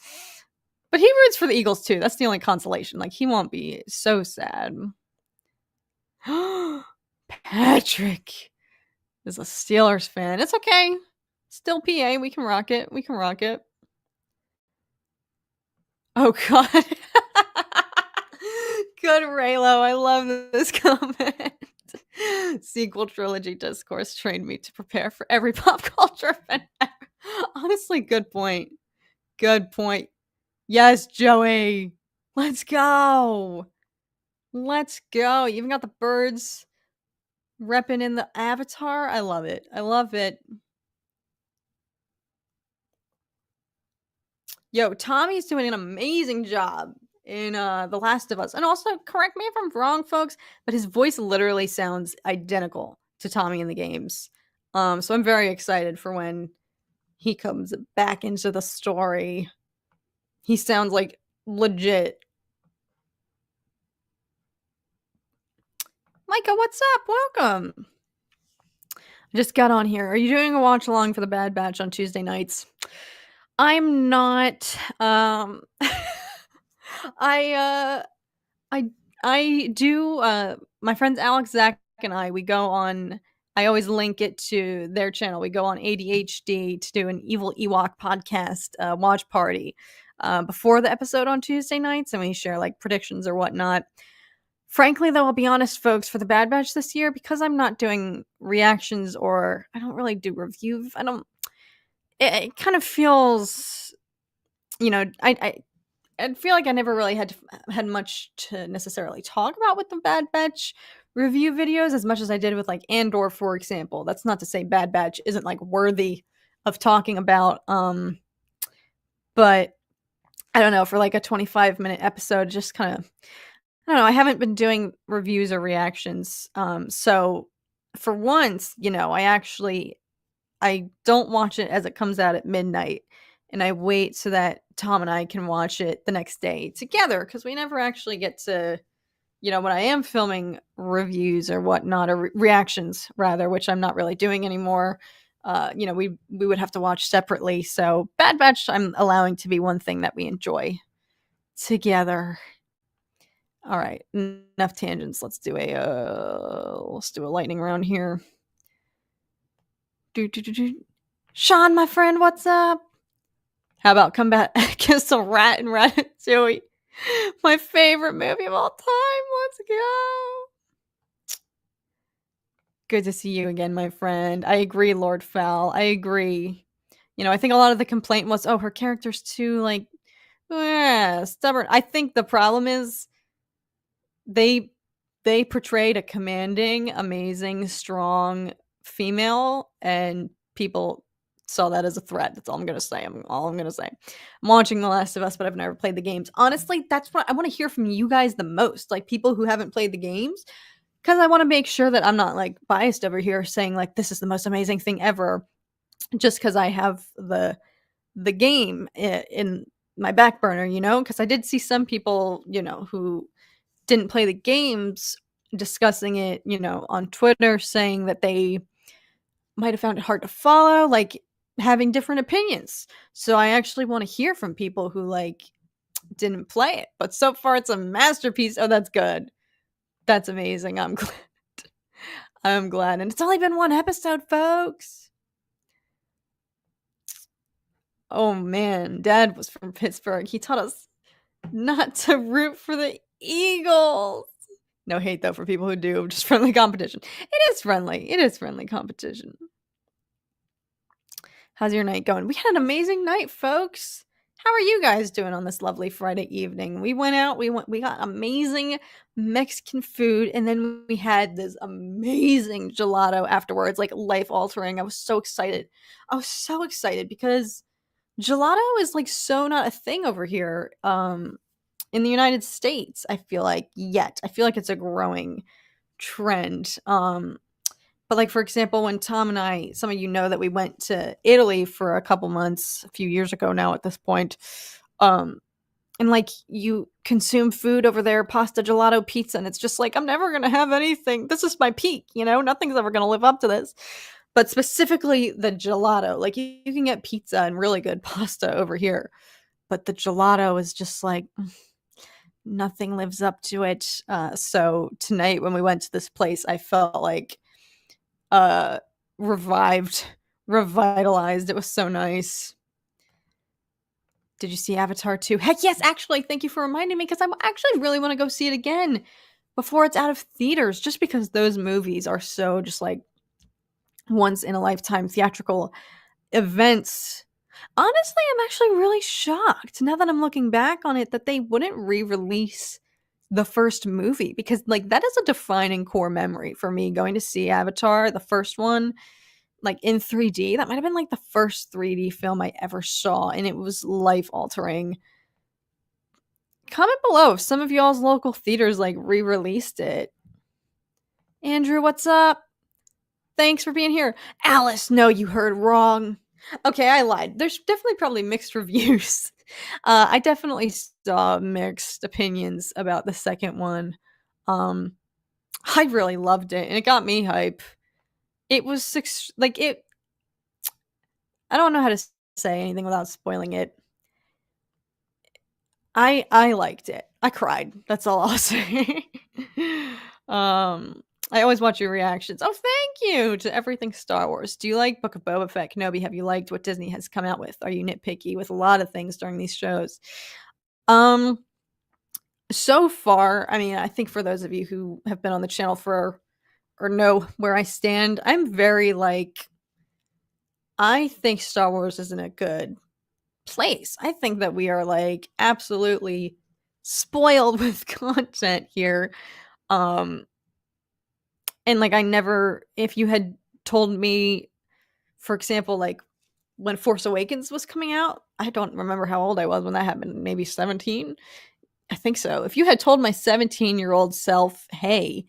But he roots for the Eagles too, that's the only consolation, like, he won't be so sad. Patrick is a Steelers fan. It's okay. Still PA, we can rock it, we can rock it. Oh god. Good Raylo, I love this comment. Sequel trilogy discourse trained me to prepare for every pop culture event ever. Honestly, good point. Good point. Yes, Joey. Let's go. Let's go. You even got the birds repping in the avatar. I love it. I love it. Yo, Tommy's doing an amazing job in The Last of Us. And also, correct me if I'm wrong, folks, but his voice literally sounds identical to Tommy in the games. So I'm very excited for when he comes back into the story. He sounds like legit. Micah, what's up? Welcome. I just got on here. Are you doing a watch along for the Bad Batch on Tuesday nights? I'm not. I I I do. My friends Alex, Zach, and we go on. I always link it to their channel. We go on ADHD to do an Evil Ewok podcast watch party before the episode on Tuesday nights, and we share like predictions or whatnot. Frankly, though, I'll be honest, folks, for the Bad Batch this year, because I'm not doing reactions or I don't really do reviews. I don't. It kind of feels, I feel like I never really had much to necessarily talk about with the Bad Batch review videos as much as I did with like Andor, for example. That's not to say Bad Batch isn't like worthy of talking about. But I don't know, for like a 25-minute episode, just kind of, I don't know, I haven't been doing reviews or reactions. So for once, I don't watch it as it comes out at midnight, and I wait so that Tom and I can watch it the next day together, because we never actually get to, when I am filming reviews or whatnot, or reactions rather, which I'm not really doing anymore. We would have to watch separately. So Bad Batch, I'm allowing to be one thing that we enjoy together. All right, enough tangents. Let's do a lightning round here. Sean, my friend, what's up? How about Combat Kiss a Rat and Ratatouille? My favorite movie of all time. Let's go. Good to see you again, my friend. I agree, Lord Fowl. I agree. I think a lot of the complaint was, oh, her character's too, like, stubborn. I think the problem is they portrayed a commanding, amazing, strong female, and people saw that as a threat. That's all I'm gonna say. All I'm gonna say. I'm watching The Last of Us, but I've never played the games. Honestly, that's what I want to hear from you guys the most, like people who haven't played the games, because I want to make sure that I'm not like biased over here saying like this is the most amazing thing ever, just because I have the game in my back burner, because I did see some people, who didn't play the games discussing it, on Twitter, saying that they might have found it hard to follow, like having different opinions. So I actually want to hear from people who like didn't play it. But so far it's a masterpiece. Oh, that's good. That's amazing. I'm glad. I'm glad. And it's only been one episode, folks. Oh man, Dad was from Pittsburgh. He taught us not to root for the Eagles. No hate though for people who do, just friendly competition. It is friendly. It is friendly competition. How's your night going? We had an amazing night, folks. How are you guys doing on this lovely Friday evening? We went out, we got amazing Mexican food, and then we had this amazing gelato afterwards, like life altering. I was so excited. I was so excited because gelato is like so not a thing over here in the United States, I feel like yet. I feel like it's a growing trend. But like for example, when Tom and I, some of you know that we went to Italy for a couple months a few years ago now at this point. And like you consume food over there, pasta, gelato, pizza, and it's just like I'm never gonna have anything. This is my peak, you know. Nothing's ever gonna live up to this. But specifically the gelato, like you can get pizza and really good pasta over here, but the gelato is just like nothing lives up to it. So tonight when we went to this place, I felt like uh revitalized. It was so nice. Did you see Avatar 2? Heck yes, actually, thank you for reminding me because I actually really want to go see it again before it's out of theaters, just because those movies are so just like once in a lifetime theatrical events. Honestly, I'm actually really shocked now that I'm looking back on it that they wouldn't re-release the first movie, because like that is a defining core memory for me, going to see Avatar, the first one, like in 3D. That might have been like the first 3D film I ever saw, and it was life altering. Comment below if some of y'all's local theaters like re-released it. Andrew, what's up? Thanks for being here. Alice, no, you heard wrong. Okay, I lied. There's definitely probably mixed reviews. I definitely saw mixed opinions about the second one. I really loved it, and it got me hype. It was like it. I don't know how to say anything without spoiling it. I liked it. I cried. That's all I'll say. I always watch your reactions. Oh, thank you to everything Star Wars. Do you like Book of Boba Fett, Kenobi? Have you liked what Disney has come out with? Are you nitpicky with a lot of things during these shows? So far, I mean, I think for those of you who have been on the channel for or know where I stand, I'm very like, I think Star Wars is in a good place. I think that we are like absolutely spoiled with content here. And like I never, if you had told me, for example, like when Force Awakens was coming out, I don't remember how old I was when that happened, maybe 17. I think so. If you had told my 17-year-old self, hey,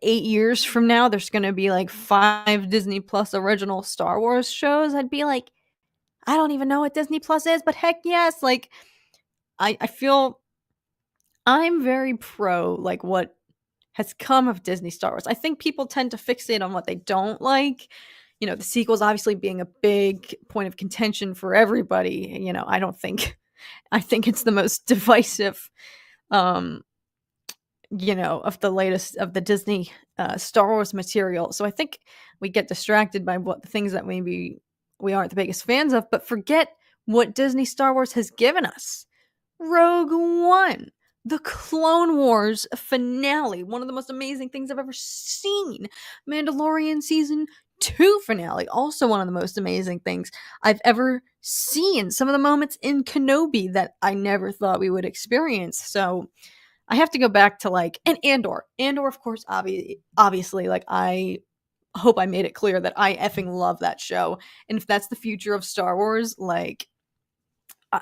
8 years from now there's going to be like 5 Disney Plus original Star Wars shows, I'd be like, I don't even know what Disney Plus is, but heck yes. Like I feel I'm very pro like what has come of Disney Star Wars. I think people tend to fixate on what they don't like. You know, the sequels obviously being a big point of contention for everybody. You know, I think it's the most divisive you know, of the latest of the Disney Star Wars material. So I think we get distracted by what the things that maybe we aren't the biggest fans of, but forget what Disney Star Wars has given us. Rogue One, the Clone Wars finale, one of the most amazing things I've ever seen. Mandalorian season 2 finale, also one of the most amazing things I've ever seen. Some of the moments in Kenobi that I never thought we would experience. So I have to go back to like, and Andor. Andor, of course, obviously, like I hope I made it clear that I effing love that show. And if that's the future of Star Wars, like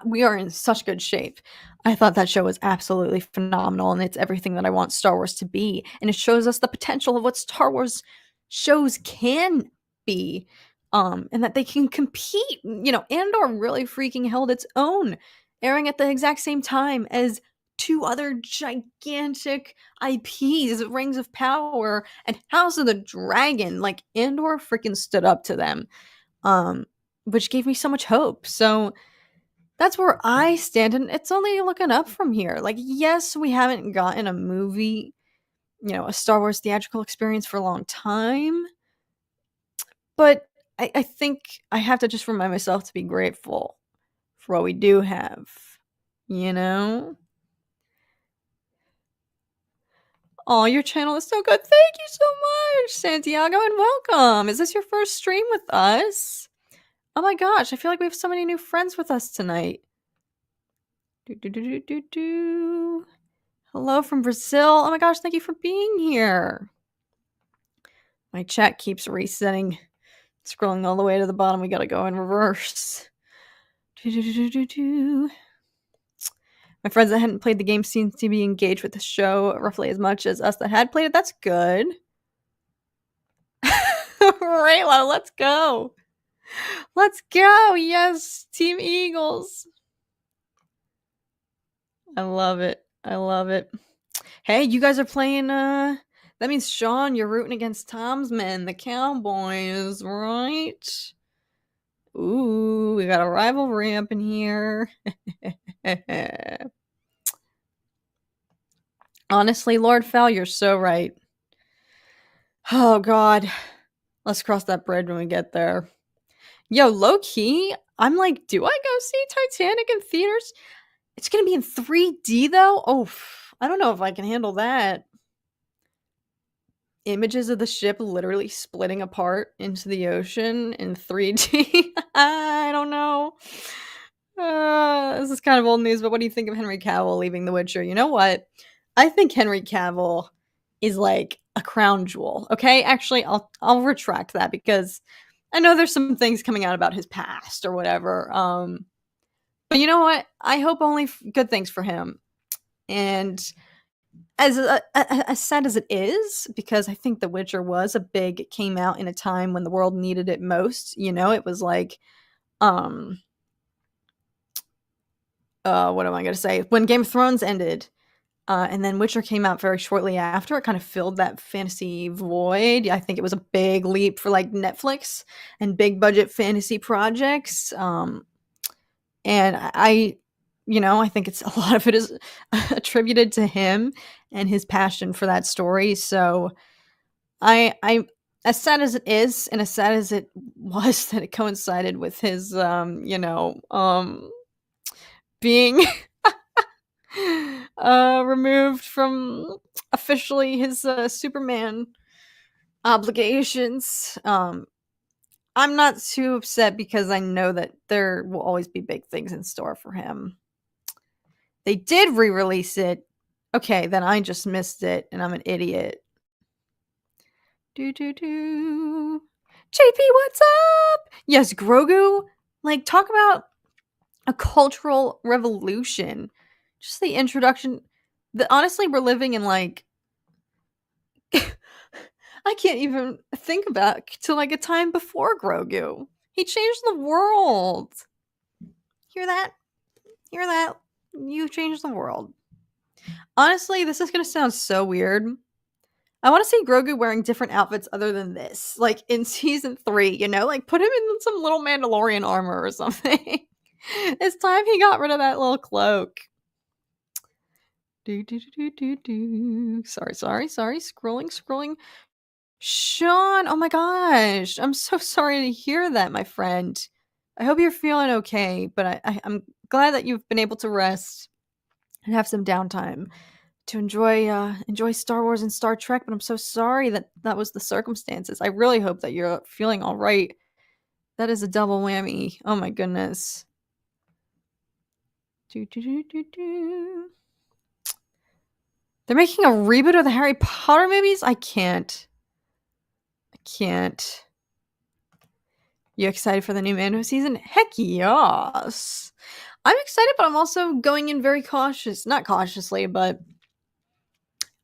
we are in such good shape. I thought that show was absolutely phenomenal, and it's everything that I want Star Wars to be. And it shows us the potential of what Star Wars shows can be, and that they can compete. You know, Andor really freaking held its own, airing at the exact same time as 2 other gigantic IPs, Rings of Power and House of the Dragon. Like Andor freaking stood up to them, which gave me so much hope. So that's where I stand, and it's only looking up from here. Like, yes, we haven't gotten a movie, you know, a Star Wars theatrical experience for a long time, but I think I have to just remind myself to be grateful for what we do have, you know? Oh, your channel is so good. Thank you so much, Santiago, and welcome. Is this your first stream with us? Oh my gosh, I feel like we have so many new friends with us tonight. Hello from Brazil. Oh my gosh, thank you for being here. My chat keeps resetting. Scrolling all the way to the bottom, we gotta go in reverse. My friends that hadn't played the game seem to be engaged with the show roughly as much as us that had played it. That's good. Raylo, let's go. Let's go. Yes, Team Eagles. I love it. I love it. Hey, you guys are playing, that means, Sean, you're rooting against Tom's men, the Cowboys, right? Ooh, we got a rivalry up in here. Honestly, Lord Fel, you're so right. Oh, God. Let's cross that bridge when we get there. Yo, low-key, I'm like, do I go see Titanic in theaters? It's gonna be in 3D, though? Oh, I don't know if I can handle that. Images of the ship literally splitting apart into the ocean in 3D. I don't know. This is kind of old news, but what do you think of Henry Cavill leaving The Witcher? You know what? I think Henry Cavill is like a crown jewel. Okay, actually, I'll retract that because I know there's some things coming out about his past or whatever. But you know what? I hope only good things for him. And as sad as it is, because I think The Witcher was it came out in a time when the world needed it most. You know, it was like, what am I gonna say? When Game of Thrones ended, and then Witcher came out very shortly after, it kind of filled that fantasy void. I think it was a big leap for like Netflix and big budget fantasy projects. And I I think it's a lot of it is attributed to him and his passion for that story. So I as sad as it is, and as sad as it was that it coincided with his being removed from officially his Superman obligations. I'm not too upset because I know that there will always be big things in store for him. They did re-release it. Okay, then I just missed it and I'm an idiot. JP, what's up? Yes, Grogu. Like, talk about a cultural revolution. Just the introduction. Honestly, we're living in like I can't even think about to like a time before Grogu. He changed the world. Hear that? Hear that? You changed the world. Honestly, this is gonna sound so weird. I want to see Grogu wearing different outfits other than this. Like in season 3, like put him in some little Mandalorian armor or something. It's time he got rid of that little cloak. Sorry. Scrolling. Sean, oh my gosh. I'm so sorry to hear that, my friend. I hope you're feeling okay, but I'm glad that you've been able to rest and have some downtime to enjoy Star Wars and Star Trek, but I'm so sorry that was the circumstances. I really hope that you're feeling all right. That is a double whammy. Oh my goodness. They're making a reboot of the Harry Potter movies? I can't. You excited for the new Mando season? Heck yes. I'm excited, but I'm also going in very cautious. Not cautiously, but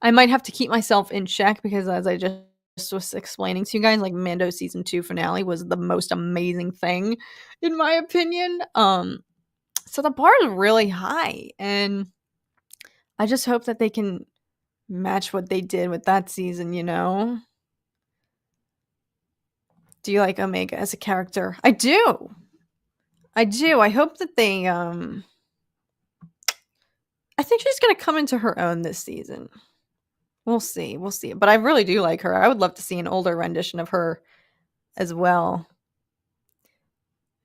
I might have to keep myself in check because as I just was explaining to you guys, like Mando season 2 finale was the most amazing thing in my opinion. So the bar is really high and I just hope that they can match what they did with that season, Do you like Omega as a character? I do. I hope that they I think she's going to come into her own this season. We'll see. But I really do like her. I would love to see an older rendition of her as well.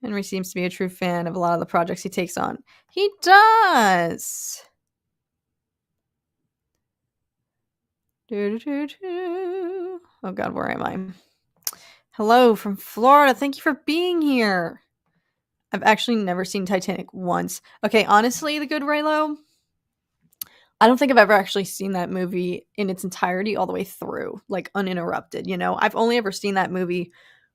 Henry seems to be a true fan of a lot of the projects he takes on. He does! Oh god, where am I? Hello from Florida. Thank you for being here. I've actually never seen Titanic once. Okay, honestly, The Good Raylo, I don't think I've ever actually seen that movie in its entirety all the way through, like uninterrupted, you know? I've only ever seen that movie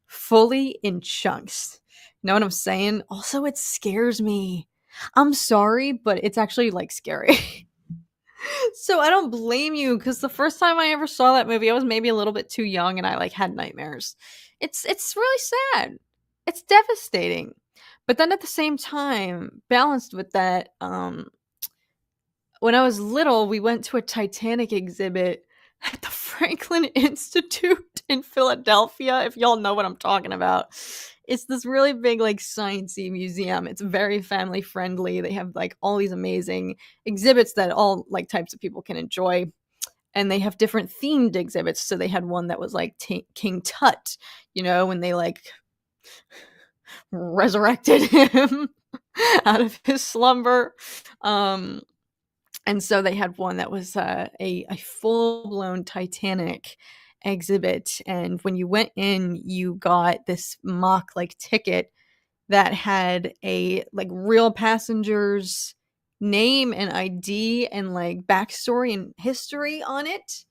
fully in chunks. You know what I'm saying? Also, it scares me. I'm sorry, but it's actually like scary. So I don't blame you because the first time I ever saw that movie, I was maybe a little bit too young and I like had nightmares. It's really sad. It's devastating. But then at the same time, balanced with that, when I was little, we went to a Titanic exhibit at the Franklin Institute in Philadelphia, if y'all know what I'm talking about. It's this really big, like, sciencey museum. It's very family friendly. They have like all these amazing exhibits that all like types of people can enjoy. And they have different themed exhibits. So they had one that was like King Tut, you know, when they like resurrected him out of his slumber. And so they had one that was a full blown Titanic exhibit. And when you went in, you got this mock like ticket that had a like real passenger's name and ID and like backstory and history on it.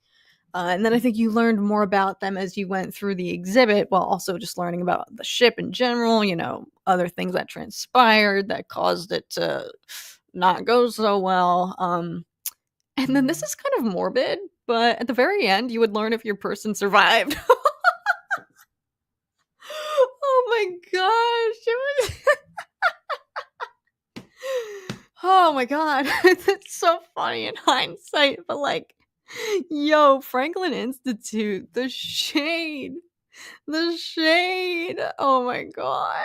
And then I think you learned more about them as you went through the exhibit, while also just learning about the ship in general, you know, other things that transpired that caused it to not go so well. And then this is kind of morbid, but at the very end, you would learn if your person survived. Oh my gosh. Oh my god. It's so funny in hindsight, but like, yo, Franklin Institute, the shade. The shade. Oh my god.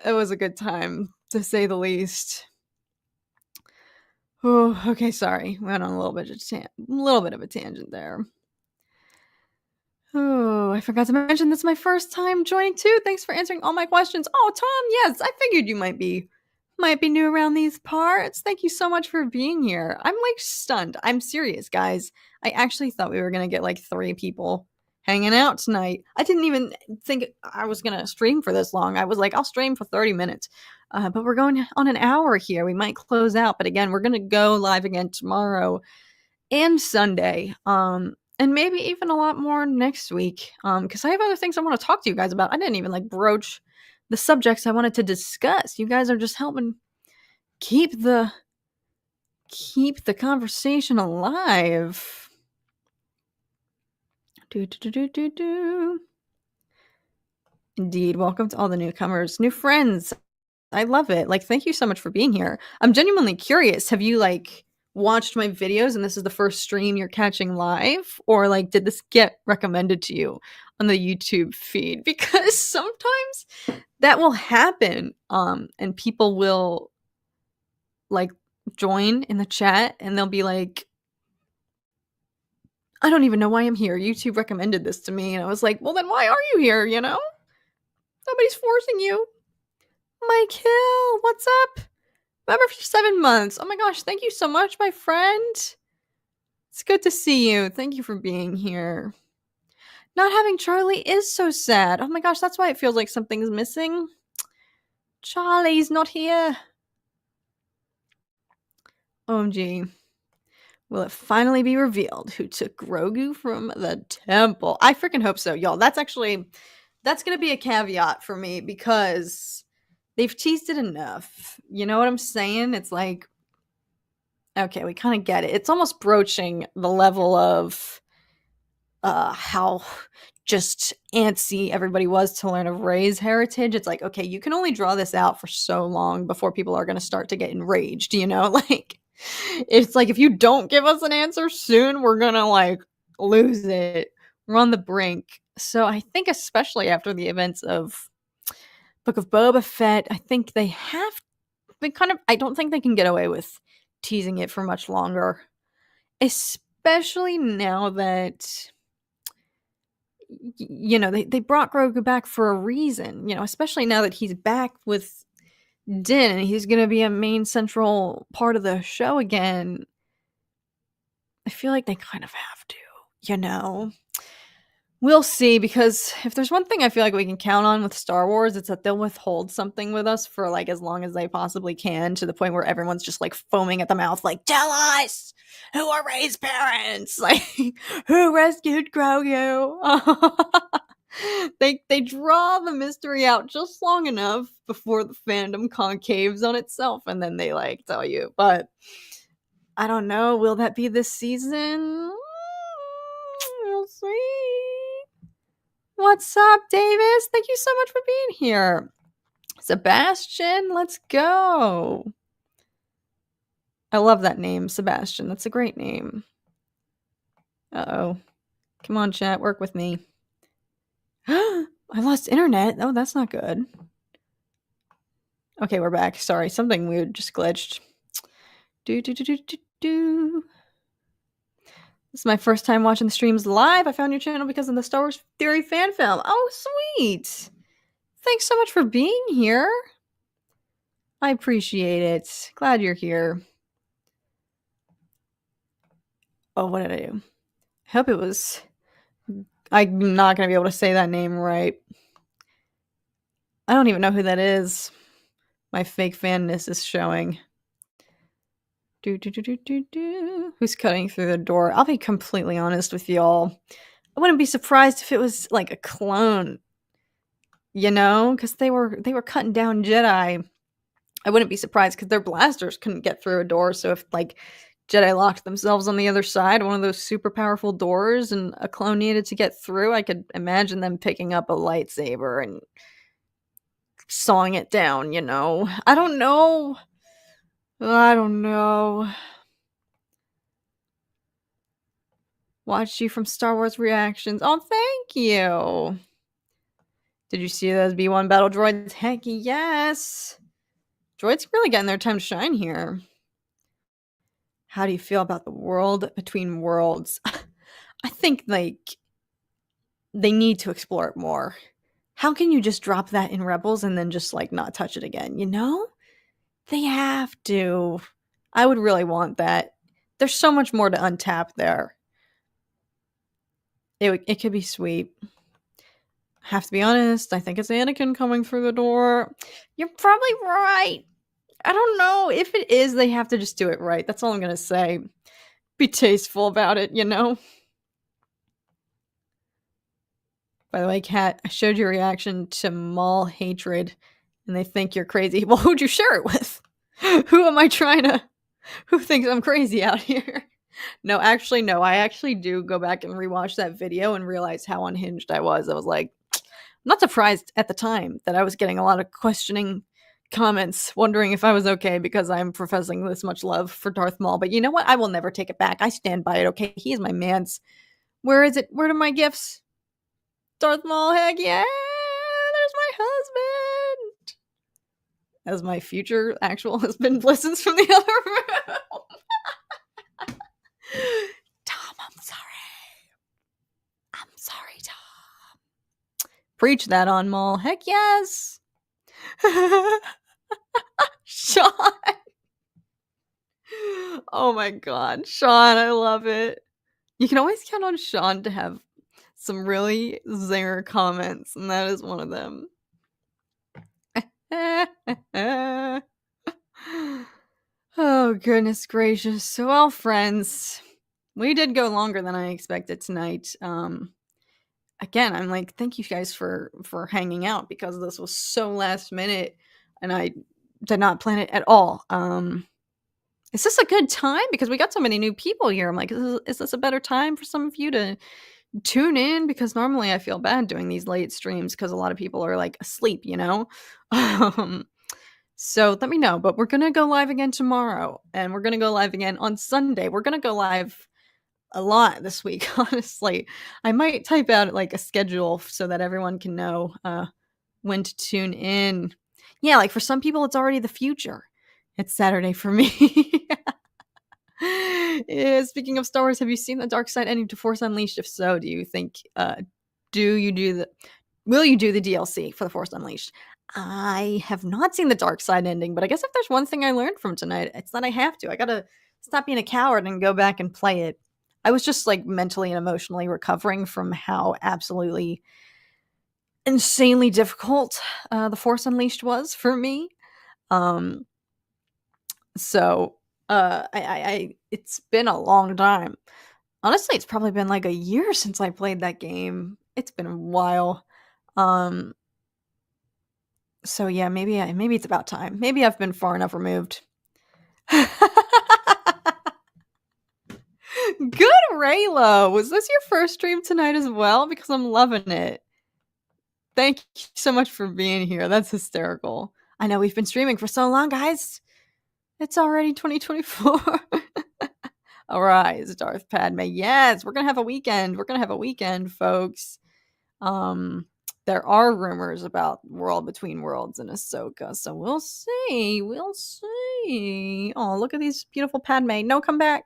It was a good time, to say the least. Oh, okay, sorry. Went on a little bit of a tangent there. Oh, I forgot to mention this is my first time joining too. Thanks for answering all my questions. Oh, Tom, yes, I figured you might be new around these parts. Thank you so much for being here. I'm like stunned. I'm serious, guys. I actually thought we were gonna get like 3 people hanging out tonight. I didn't even think I was gonna stream for this long. I was like, I'll stream for 30 minutes. But we're going on an hour here. We might close out, but again, we're gonna go live again tomorrow and Sunday. And maybe even a lot more next week. Because I have other things I want to talk to you guys about. I didn't even like broach the subjects I wanted to discuss. You guys are just helping keep the conversation alive. Indeed. Welcome to all the newcomers, new friends. I love it. Like, thank you so much for being here. I'm genuinely curious. Have you like watched my videos and this is the first stream you're catching live, or like did this get recommended to you on the YouTube feed? Because sometimes that will happen and people will like join in the chat and they'll be like, I don't even know why I'm here. YouTube recommended this to me. And I was like, well, then why are you here? You know, nobody's forcing you. Mike Hill, what's up? Member for 7 months. Oh my gosh, thank you so much, my friend. It's good to see you. Thank you for being here. Not having Charlie is so sad. Oh my gosh, that's why it feels like something's missing. Charlie's not here. OMG. Will it finally be revealed who took Grogu from the temple? I freaking hope so, y'all. That's gonna be a caveat for me because they've teased it enough. You know what I'm saying? It's like, okay, we kind of get it. It's almost broaching the level of how just antsy everybody was to learn of Rey's heritage. It's like, okay, you can only draw this out for so long before people are going to start to get enraged, you know? Like, it's like, if you don't give us an answer soon, we're going to like lose it. We're on the brink. So I think, especially after the events of Book of Boba Fett, I think they have been I don't think they can get away with teasing it for much longer. Especially now that, they brought Grogu back for a reason, especially now that he's back with Din and he's gonna be a main central part of the show again. I feel like they kind of have to. We'll see, because if there's one thing I feel like we can count on with Star Wars, it's that they'll withhold something with us for like as long as they possibly can, to the point where everyone's just like foaming at the mouth, like, tell us who are Rey's parents, like who rescued Grogu. They draw the mystery out just long enough before the fandom concaves on itself, and then they like tell you. But I don't know, will that be this season? We'll see. What's up, Davis? Thank you so much for being here. Sebastian, let's go. I love that name, Sebastian. That's a great name. Uh-oh. Come on, chat, work with me. I lost internet. Oh, that's not good. Okay, we're back. Sorry, something weird just glitched. This is my first time watching the streams live. I found your channel because of the Star Wars Theory fan film. Oh, sweet. Thanks so much for being here. I appreciate it. Glad you're here. Oh, what did I do? I hope it was... I'm not going to be able to say that name right. I don't even know who that is. My fake fanness is showing. Who's cutting through the door? I'll be completely honest with y'all. I wouldn't be surprised if it was like a clone. Because they were cutting down Jedi. I wouldn't be surprised because their blasters couldn't get through a door. So if like Jedi locked themselves on the other side, one of those super powerful doors, and a clone needed to get through, I could imagine them picking up a lightsaber and sawing it down, I don't know. Watch you from Star Wars reactions. Oh, thank you. Did you see those B1 battle droids? Heck yes. Droids really getting their time to shine here. How do you feel about the world between worlds? I think like they need to explore it more. How can you just drop that in Rebels and then just like not touch it again? They have to. I would really want that. There's so much more to untap there. It could be sweet. Have to be honest, I think it's Anakin coming through the door. You're probably right. I don't know. If it is, they have to just do it right. That's all I'm gonna say. Be tasteful about it, By the way, Kat, I showed your reaction to Maul hatred, and they think you're crazy. Well, who'd you share it with? Who am I trying to... Who thinks I'm crazy out here? No. I actually do go back and rewatch that video and realize how unhinged I was. I was like, I'm not surprised at the time that I was getting a lot of questioning comments, wondering if I was okay because I'm professing this much love for Darth Maul. But you know what? I will never take it back. I stand by it, okay? He is my man's. Where is it? Where are my gifts? Darth Maul, heck yeah! There's my husband! As my future actual husband listens from the other room. Tom, I'm sorry. I'm sorry, Tom. Preach that on Maul. Heck yes! Sean! Oh my god. Sean, I love it. You can always count on Sean to have some really zinger comments, and that is one of them. Oh, goodness gracious. Well, friends, we did go longer than I expected tonight. Again, I'm like, thank you guys for hanging out, because this was so last minute, and I did not plan it at all. Is this a good time? Because we got so many new people here. I'm like, is this a better time for some of you to tune in? Because normally I feel bad doing these late streams because a lot of people are like asleep, So let me know. But we're gonna go live again tomorrow, and we're gonna go live again on Sunday. We're gonna go live a lot this week, honestly. I might type out like a schedule so that everyone can know when to tune in. Yeah, like for some people it's already the future. It's Saturday for me. Yeah, speaking of Star Wars, have you seen the dark side ending to Force Unleashed? If so, do you think will you do the DLC for The Force Unleashed? I have not seen the dark side ending, but I guess if there's one thing I learned from tonight, it's that I have to. I gotta stop being a coward and go back and play it. I was just like mentally and emotionally recovering from how absolutely insanely difficult The Force Unleashed was for me. Um, so it's been a long time. Honestly, it's probably been like a year since I played that game. It's been a while. Um, so yeah, maybe it's about time. Maybe I've been far enough removed. Good, Raylo. Was this your first stream tonight as well? Because I'm loving it. Thank you so much for being here. That's hysterical. I know we've been streaming for so long, guys. It's already 2024. Arise, Darth Padme. Yes, we're gonna have a weekend. We're gonna have a weekend, folks. There are rumors about World Between Worlds and Ahsoka, so we'll see. We'll see. Oh, look at these beautiful Padme. No, come back.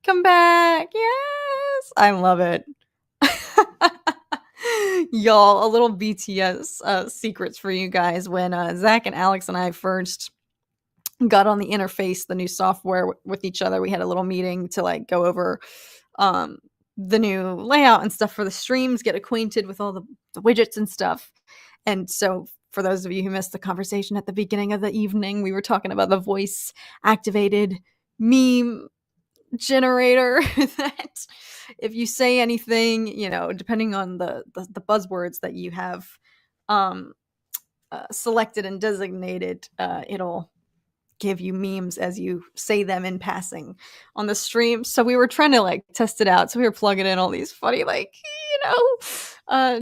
Come back. Yes, I love it. Y'all, a little BTS secrets for you guys. When Zach and Alex and I first got on the interface, the new software with each other, we had a little meeting to like go over the new layout and stuff for the streams, get acquainted with all the widgets and stuff. And so for those of you who missed the conversation at the beginning of the evening, we were talking about the voice activated meme generator that if you say anything, depending on the buzzwords that you have selected and designated, it'll give you memes as you say them in passing on the stream. So we were trying to like test it out. So we were plugging in all these funny, like,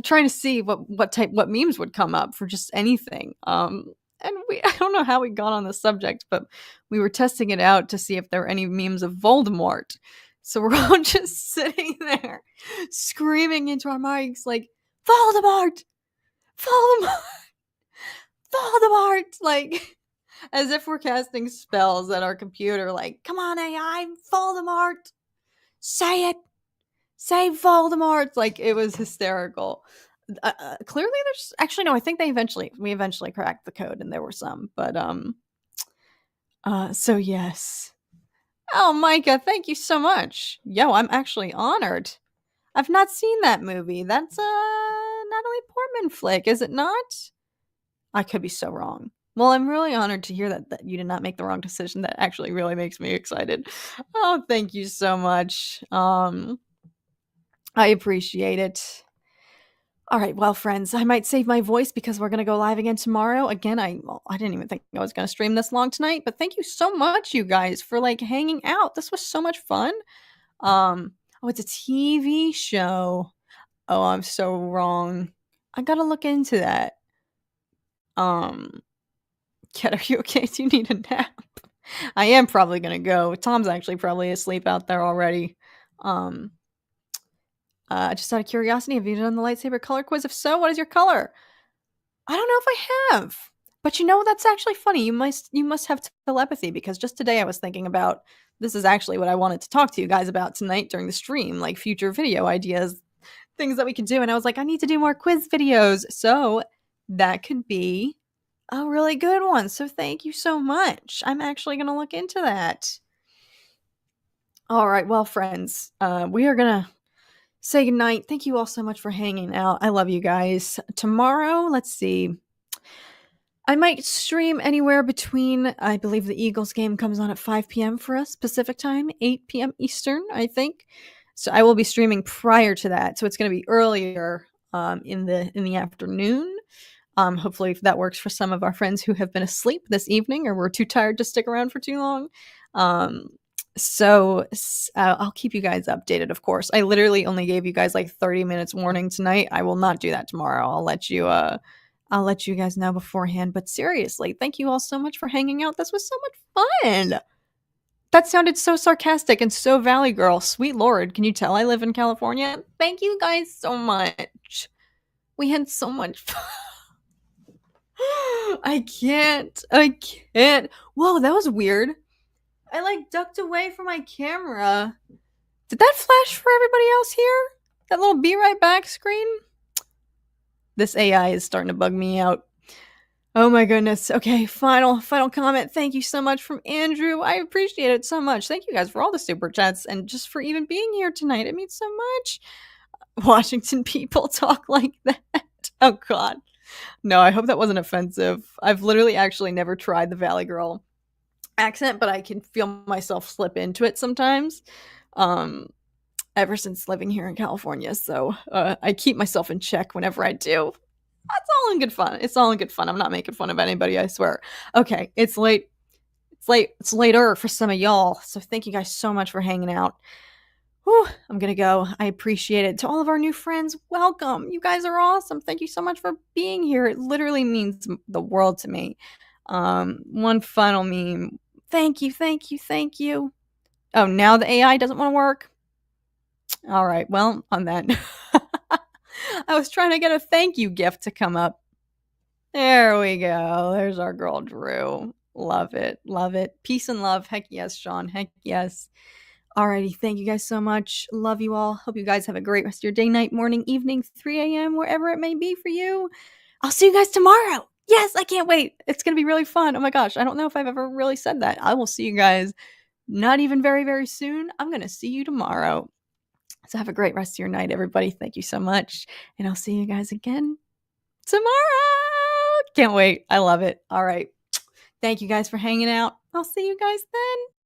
trying to see what memes would come up for just anything. And I don't know how we got on the subject, but we were testing it out to see if there were any memes of Voldemort. So we're all just sitting there screaming into our mics like, Voldemort! Voldemort! Voldemort! Like, as if we're casting spells at our computer, like, come on, AI, Voldemort! Say it! Say Voldemort! Like, it was hysterical. Clearly there's... Actually, no, I think we eventually cracked the code, and there were some, but, so yes. Oh, Micah, thank you so much. Yo, I'm actually honored. I've not seen that movie. That's a Natalie Portman flick, is it not? I could be so wrong. Well, I'm really honored to hear that you did not make the wrong decision. That actually really makes me excited. Oh, thank you so much. I appreciate it. All right, well, friends, I might save my voice because we're going to go live again tomorrow. Again, I didn't even think I was going to stream this long tonight, but thank you so much, you guys, for like hanging out. This was so much fun. Oh, it's a TV show. Oh, I'm so wrong. I got to look into that. Kat, are you okay? Do you need a nap? I am probably gonna go. Tom's actually probably asleep out there already. Just out of curiosity, have you done the lightsaber color quiz? If so, what is your color? I don't know if I have. But that's actually funny. You must have telepathy, because just today I was thinking about, this is actually what I wanted to talk to you guys about tonight during the stream, like future video ideas, things that we could do. And I was like, I need to do more quiz videos. So that could be a really good one. So thank you so much. I'm actually going to look into that. All right. Well, friends, we are going to say goodnight. Thank you all so much for hanging out. I love you guys. Tomorrow, let's see. I might stream anywhere between, I believe the Eagles game comes on at 5 p.m. for us, Pacific time, 8 p.m. Eastern, I think. So I will be streaming prior to that. So it's going to be earlier in the afternoon. Hopefully that works for some of our friends who have been asleep this evening or were too tired to stick around for too long. So I'll keep you guys updated, of course. I literally only gave you guys like 30 minutes warning tonight. I will not do that tomorrow. I'll let you guys know beforehand. But seriously, thank you all so much for hanging out. This was so much fun. That sounded so sarcastic and so Valley Girl. Sweet Lord, can you tell I live in California? Thank you guys so much. We had so much fun. I can't. Whoa, that was weird. I like ducked away from my camera. Did that flash for everybody else here? That little be right back screen? This AI is starting to bug me out. Oh my goodness. Okay, final comment. Thank you so much from Andrew. I appreciate it so much. Thank you guys for all the super chats and just for even being here tonight. It means so much. Washington people talk like that. Oh god. No, I hope that wasn't offensive. I've literally actually never tried the Valley Girl accent, but I can feel myself slip into it sometimes. Ever since living here in California, so I keep myself in check whenever I do. That's all in good fun. It's all in good fun. I'm not making fun of anybody, I swear. Okay, it's late. It's later for some of y'all. So thank you guys so much for hanging out. Whew, I'm gonna go. I appreciate it. To all of our new friends, welcome. You guys are awesome. Thank you so much for being here. It literally means the world to me. One final meme. Thank you, thank you, thank you. Oh, now the AI doesn't want to work. All right. Well, on that, I was trying to get a thank you gift to come up. There we go. There's our girl Drew. Love it. Love it. Peace and love. Heck yes, Sean. Heck yes. Alrighty. Thank you guys so much. Love you all. Hope you guys have a great rest of your day, night, morning, evening, 3 a.m., wherever it may be for you. I'll see you guys tomorrow. Yes, I can't wait. It's going to be really fun. Oh my gosh. I don't know if I've ever really said that. I will see you guys not even very, very soon. I'm going to see you tomorrow. So have a great rest of your night, everybody. Thank you so much. And I'll see you guys again tomorrow. Can't wait. I love it. All right. Thank you guys for hanging out. I'll see you guys then.